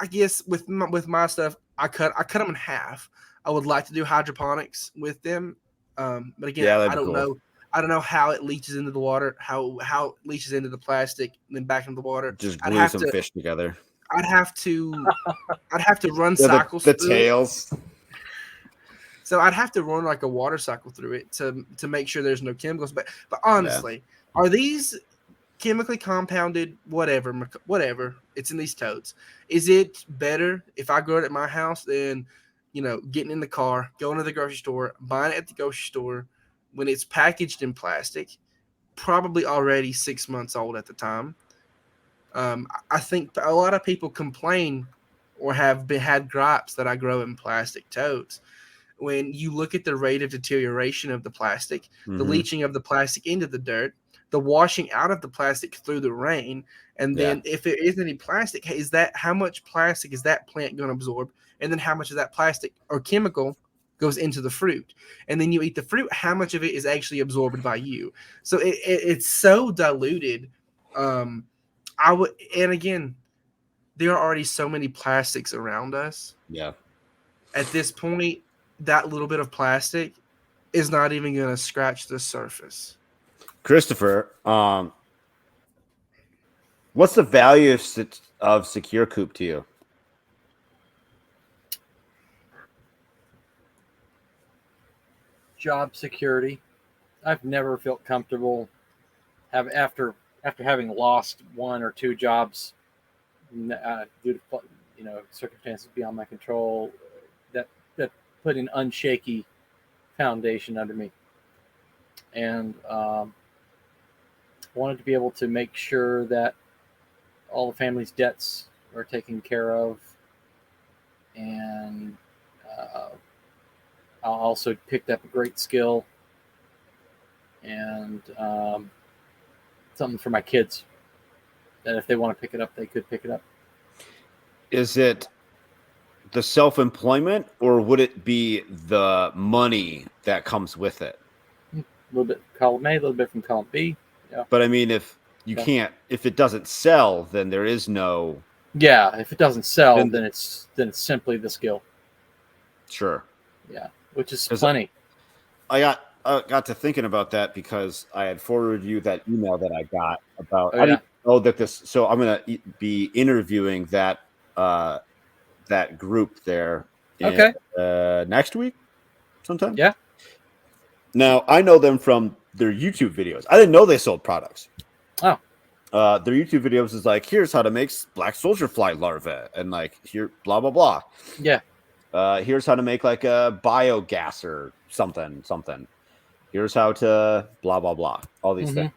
guess with my stuff, I cut them in half. I would like to do hydroponics with them, but again, I don't know. I don't know how it leaches into the water, how it leaches into the plastic, and then back into the water. Just glue some fish together. I'd have to run cycles. The tails. So I'd have to run like a water cycle through it to make sure there's no chemicals. But honestly, are these chemically compounded? Whatever. It's in these totes. Is it better if I grow it at my house than getting in the car, going to the grocery store, buying it at the grocery store when it's packaged in plastic, probably already 6 months old at the time? I think a lot of people complain or have had gripes that I grow in plastic totes. When you look at the rate of deterioration of the plastic, the leaching of the plastic into the dirt, the washing out of the plastic through the rain, and then if there isn't any plastic, how much plastic is that plant going to absorb? And then how much of that plastic or chemical goes into the fruit? And then you eat the fruit, how much of it is actually absorbed by you? So it's so diluted. And again, there are already so many plastics around us. Yeah. At this point, that little bit of plastic is not even going to scratch the surface. Christopher, what's the value of Secure Coop to you? Job security. I've never felt comfortable after having lost one or two jobs due to circumstances beyond my control, that put an unshaky foundation under me, and wanted to be able to make sure that all the family's debts are taken care of, and I also picked up a great skill and something for my kids that if they want to pick it up, they could pick it up. Is it the self-employment, or would it be the money that comes with it? A little bit column A, a little bit from column B. Yeah. But I mean, if you can't, if it doesn't sell, then there is no. Yeah, if it doesn't sell, then it's simply the skill. Sure. Yeah, which is plenty. I got to thinking about that because I had forwarded you that email that I got about. So I'm gonna be interviewing that group there. Next week, sometime. Yeah. Now I know them from their YouTube videos. I didn't know they sold products. Oh. Their YouTube videos is like, here's how to make black soldier fly larvae, and like here, blah blah blah. Yeah. Here's how to make like a biogas or something. Here's how to blah blah blah. All these things,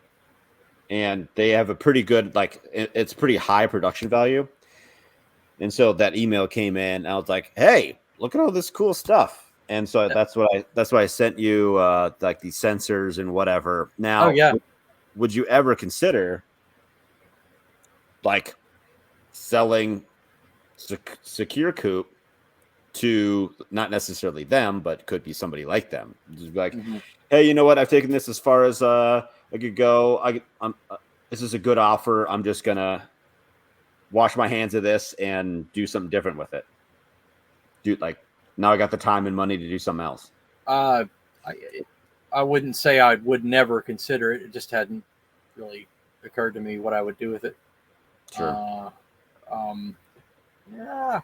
and they have a pretty good it's pretty high production value. And so that email came in, and I was like, hey, look at all this cool stuff. And so that's why I sent you like these sensors and whatever. Now, would you ever consider like selling Secure Coop to not necessarily them, but could be somebody like them? Just be like, hey, you know what? I've taken this as far as I could go. This is a good offer. I'm just gonna wash my hands of this and do something different with it. Now I got the time and money to do something else. I wouldn't say I would never consider it. It just hadn't really occurred to me what I would do with it. Sure. Yeah.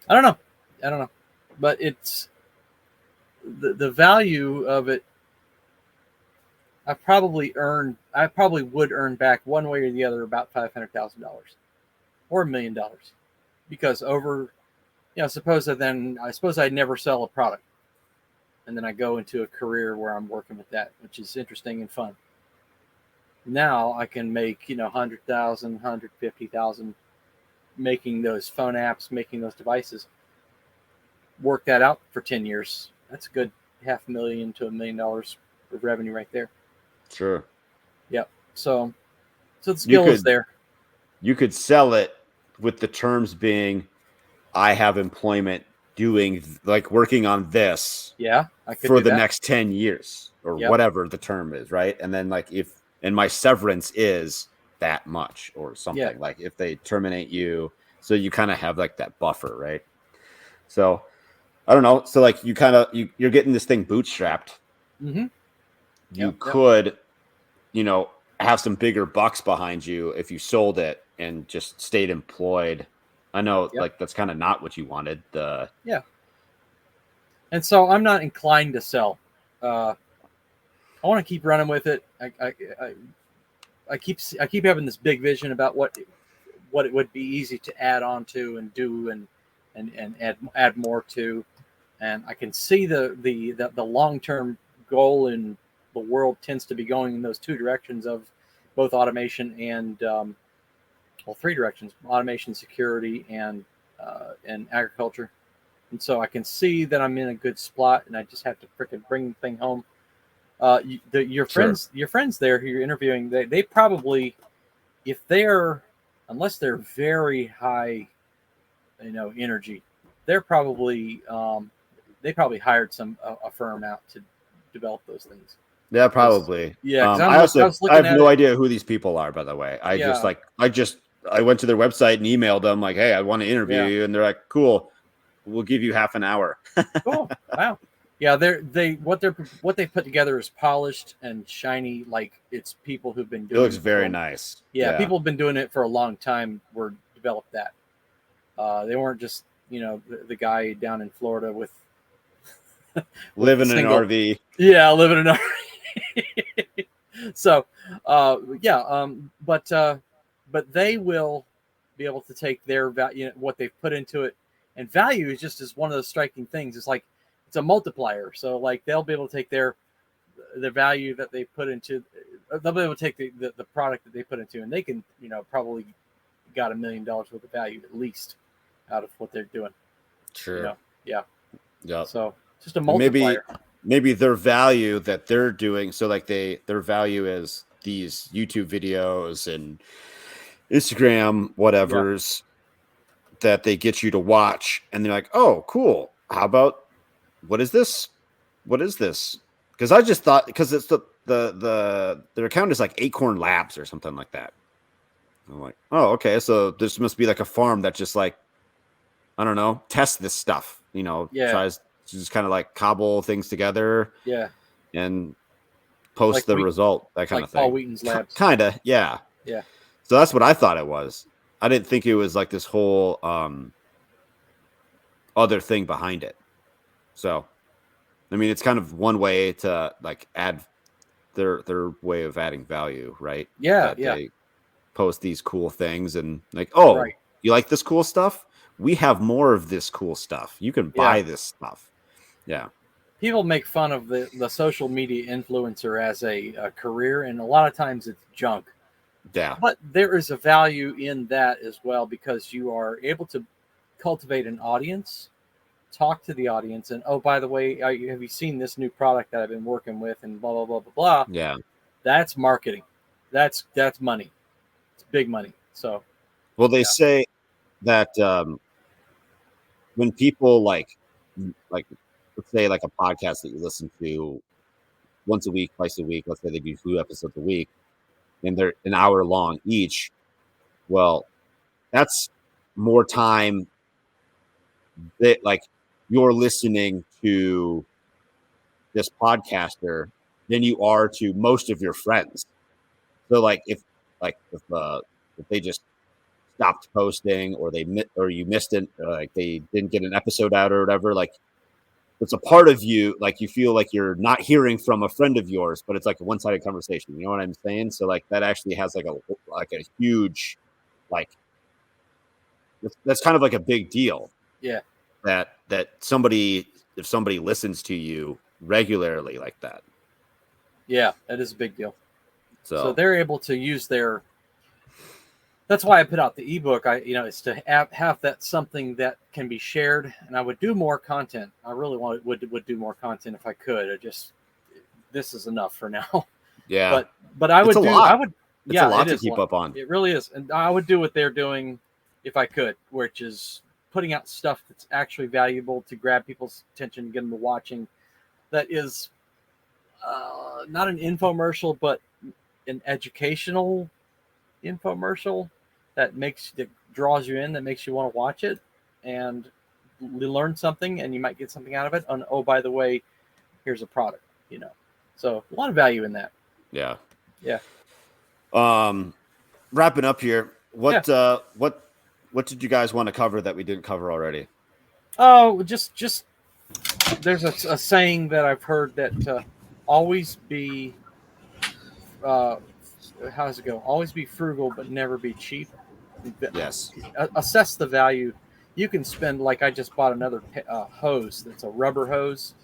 I don't know. But it's the value of it I probably would earn back one way or the other about $500,000 or $1 million, because suppose I never sell a product, and then I go into a career where I'm working with that, which is interesting and fun. Now I can make 100,000, 150,000 making those phone apps, making those devices. Work that out for 10 years. That's a good $500,000 to $1 million of revenue right there. Sure. Yep. So the skill is there. You could sell it with the terms being, I have employment doing working on this. Yeah, I could for the next 10 years or Yep. whatever the term is, right? And then and my severance is that much or something. Yeah. Like if they terminate you, so you kind of have like that buffer, right? So I don't know. So like you're getting this thing bootstrapped. Mm-hmm. You could, have some bigger bucks behind you if you sold it and just stayed employed. I know that's kind of not what you wanted. Yeah. And so I'm not inclined to sell. I want to keep running with it. I keep having this big vision about what it would be easy to add on to and do and add more to. And I can see the long-term goal in the world tends to be going in those two directions of both automation and three directions: automation, security, and agriculture. And so I can see that I'm in a good spot, and I just have to freaking bring the thing home. Your friends there who you're interviewing, they probably, unless they're very high, energy, they probably hired a firm out to develop those things. Yeah, probably. Yeah. I have no idea who these people are, by the way. I went to their website and emailed them like, hey, I want to interview you. And they're like, cool, we'll give you half an hour. Cool. Wow. Yeah. What they put together is polished and shiny. Like it's people who've been doing it. Looks very nice. Yeah. People have been doing it for a long time. Developed that. They weren't just, the guy down in Florida with living in an RV. Yeah. Living in an RV. So, but they will be able to take their value, what they've put into it, and value is one of those striking things. It's like it's a multiplier. So, like they'll be able to take the value that they put into. They'll be able to take the product that they put into, and they can probably got $1 million worth of value at least out of what they're doing. Sure. Yeah. So just a multiplier. Maybe their value that they're doing, so like their value is these YouTube videos and Instagram whatevers that they get you to watch, and they're like, oh, cool. How about what is this? Because I just thought, because it's their account is like Acorn Labs or something like that. I'm like, oh, okay, so this must be like a farm that just like, I don't know, tests this stuff, tries to just kind of like cobble things together, and post like the result, that kind of thing. Paul Wheaton's labs, kind of, yeah. So that's what I thought it was. I didn't think it was like this whole other thing behind it. So, I mean, it's kind of one way to like add their way of adding value, right? They post these cool things and like, oh, you like this cool stuff? We have more of this cool stuff. You can buy this stuff. Yeah. People make fun of the social media influencer as a career, and a lot of times it's junk. Yeah. But there is a value in that as well, because you are able to cultivate an audience, talk to the audience, and oh, by the way, have you seen this new product that I've been working with, and blah, blah, blah, blah, blah. Yeah. That's marketing. That's money. It's big money. So, well, they say that when people like let's say like a podcast that you listen to once a week, twice a week, let's say they do 2 episodes a week, and they're an hour long each. Well, that's more time that like you're listening to this podcaster than you are to most of your friends. So like if they just stopped posting, or you missed it, like they didn't get an episode out or whatever, like it's a part of you, like you feel like you're not hearing from a friend of yours, but it's like a one-sided conversation. You know what I'm saying? So like that actually has like a huge, like that's kind of like a big deal. Yeah. That if somebody listens to you regularly like that. Yeah, that is a big deal. So So they're able to use their. That's why I put out the ebook. It's to have that something that can be shared, and I would do more content. I really would do more content if I could. This is enough for now. yeah, but I would a do. lot. I would. It's Yeah, a lot it to is keep up on. It really is, and I would do what they're doing if I could, which is putting out stuff that's actually valuable to grab people's attention and get them to watching. That is not an infomercial, but an educational infomercial that draws you in, that makes you want to watch it, and you learn something, and you might get something out of it. And oh, by the way, here's a product. So a lot of value in that. Yeah. Yeah. Wrapping up here, what did you guys want to cover that we didn't cover already? Oh, just there's a saying that I've heard that always be how does it go? Always be frugal, but never be cheap. Yes. Assess the value. You can spend, like I just bought another hose that's a rubber hose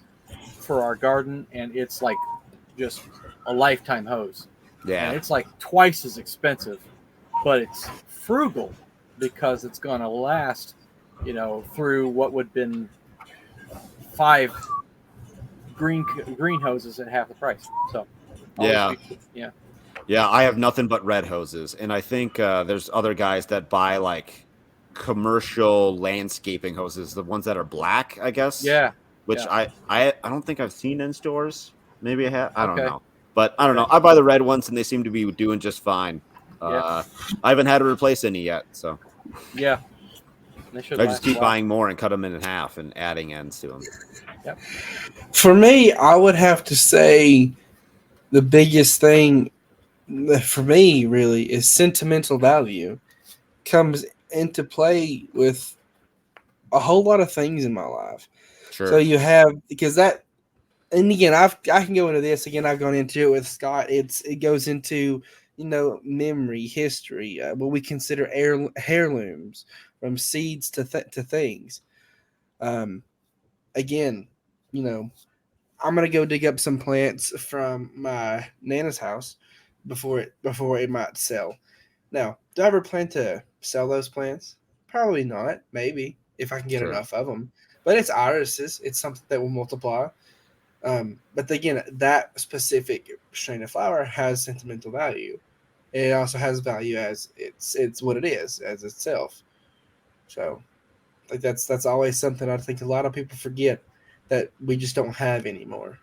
for our garden, and it's like just a lifetime hose. Yeah. And it's like twice as expensive, but it's frugal because it's going to last, through what would have been 5 green hoses at half the price. So yeah, I have nothing but red hoses, and I think there's other guys that buy like commercial landscaping hoses, the ones that are black, I guess. Yeah. Which yeah. I don't think I've seen in stores. Maybe I have. I don't Okay. know. But I don't know. I buy the red ones, and they seem to be doing just fine. Yeah. I haven't had to replace any yet, so yeah. They should I just keep buying more and cut them in half and adding ends to them. Yep. For me, I would have to say the biggest thing for me really is sentimental value comes into play with a whole lot of things in my life. Sure. So you have, because that, and again, I can go into this again. I've gone into it with Scott. It goes into memory, history, what we consider heirlooms, from seeds to things. Again, I'm gonna go dig up some plants from my Nana's house before it might sell. Now, do I ever plan to sell those plants? Probably not. Maybe if I can get enough of them. But it's irises. It's something that will multiply. But again, that specific strain of flower has sentimental value. It also has value as it's what it is as itself. So, like that's always something I think a lot of people forget that we just don't have anymore.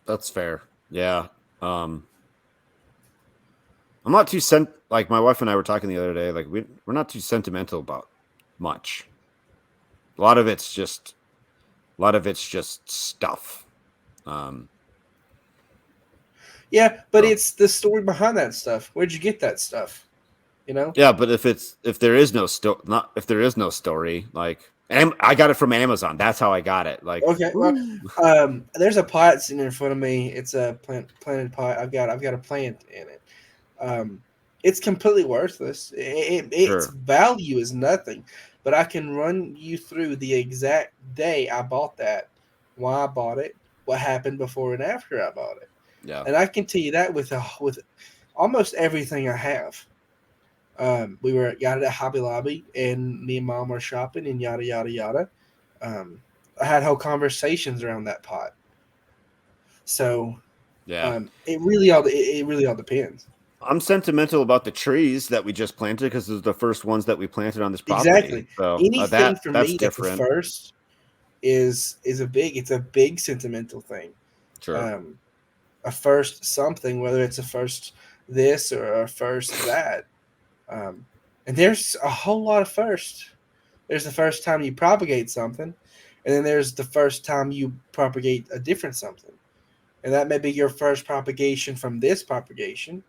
That's fair. Yeah. I'm not too like my wife and I were talking the other day. Like we're not too sentimental about much. A lot of it's just stuff. Yeah, but it's the story behind that stuff. Where'd you get that stuff? Yeah, but if there is no story, like, and I got it from Amazon. That's how I got it. Like, okay, well, there's a pot sitting in front of me. It's a planted pot. I've got a plant in it. It's completely worthless. Its value is nothing. But I can run you through the exact day I bought that, why I bought it, what happened before and after I bought it. Yeah. And I can tell you that with almost everything I have. We got it at Hobby Lobby, and me and Mom were shopping, and yada yada yada. I had whole conversations around that pot. So, yeah, it really all depends. I'm sentimental about the trees that we just planted because those are the first ones that we planted on this property. Exactly. So anything for that's me different. That's the first is a big sentimental thing. Sure. A first something, whether it's a first this or a first that. And there's a whole lot of firsts. There's the first time you propagate something, and then there's the first time you propagate a different something. And that may be your first propagation from this propagation.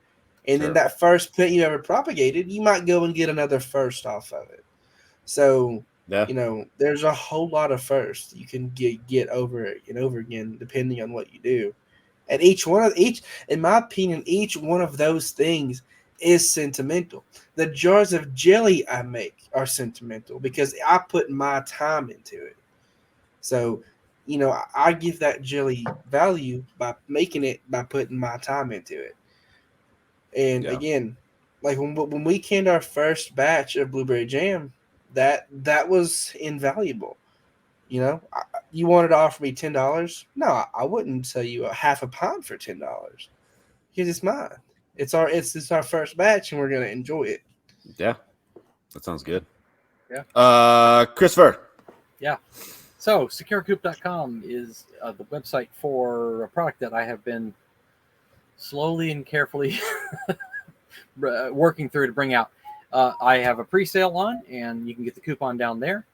And then that first plant you ever propagated, you might go and get another first off of it. So Yeah. You know, there's a whole lot of firsts you can get over and over again, depending on what you do. And in my opinion, each one of those things is sentimental. The jars of jelly I make are sentimental because I put my time into it. So, you know, I give that jelly value by making it, by putting my time into it. And again, like when we canned our first batch of blueberry jam, that was invaluable. You know, you wanted to offer me $10? No, I wouldn't sell you a half a pound for $10 because it's mine. It's our first batch, and we're gonna enjoy it. Yeah, that sounds good. Yeah. Christopher. Yeah. So securecoop.com is the website for a product that I have been slowly and carefully working through to bring out. I have a pre-sale on, and you can get the coupon down there.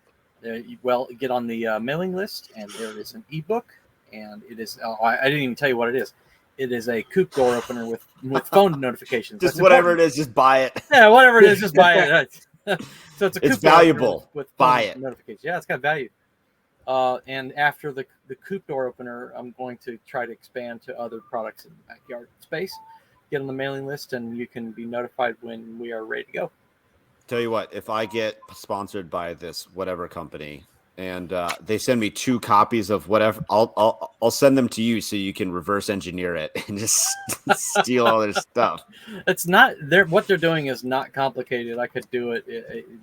Get on the mailing list, and there is an ebook, and it is. I didn't even tell you what it is. It is a coop door opener with phone notifications. Just whatever it is, just buy it. Yeah, whatever it is, just buy it. So it's a coop valuable. With buy it. Notifications. Yeah, it's got value. And after the coop door opener, I'm going to try to expand to other products in the backyard space. Get on the mailing list, and you can be notified when we are ready to go. Tell you what, if I get sponsored by this whatever company and they send me 2 copies of whatever, I'll send them to you so you can reverse engineer it and just steal all their stuff. It's not what they're doing is not complicated. I could do it,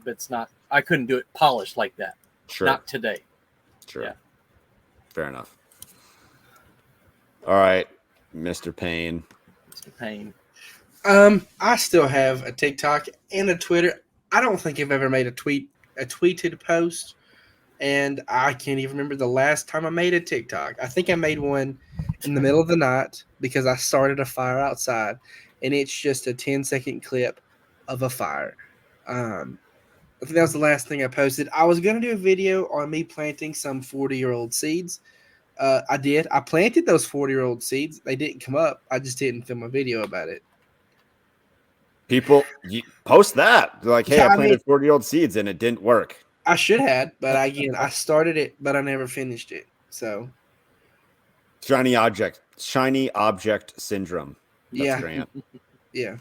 but it's not. I couldn't do it polished like that. Sure. Not today. Sure. Yeah. Fair enough. All right, Mr. Payne. Mr. Payne. I still have a TikTok and a Twitter. I don't think I've ever made a tweeted post, and I can't even remember the last time I made a TikTok. I think I made one in the middle of the night because I started a fire outside, and it's just a 10-second clip of a fire. I think that was the last thing I posted. I was going to do a video on me planting some 40-year-old seeds. I did. I planted those 40-year-old seeds. They didn't come up. I just didn't film a video about it. People, you post that. They're like, hey, I planted 40-year-old seeds and it didn't work. I should have, but again, I started it, but I never finished it. So, shiny object syndrome. That's Grant. Yeah.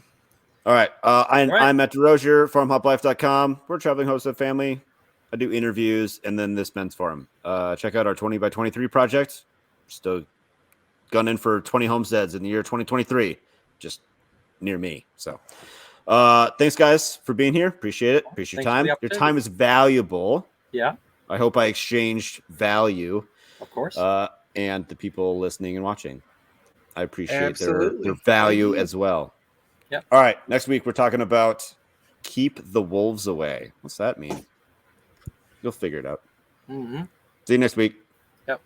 All right. I'm at DeRozier, farmhoplife.com. We're a traveling host of family. I do interviews and then this men's forum. Check out our 20 by 23 project. Still gunning for 20 homesteads in the year 2023, just near me. So thanks guys for being here. Appreciate it. Appreciate your time. Your time is valuable. Yeah. I hope I exchanged value. Of course. And the people listening and watching. I appreciate their value as well. Yep. All right. Next week, we're talking about keep the wolves away. What's that mean? You'll figure it out. Mm-hmm. See you next week. Yep.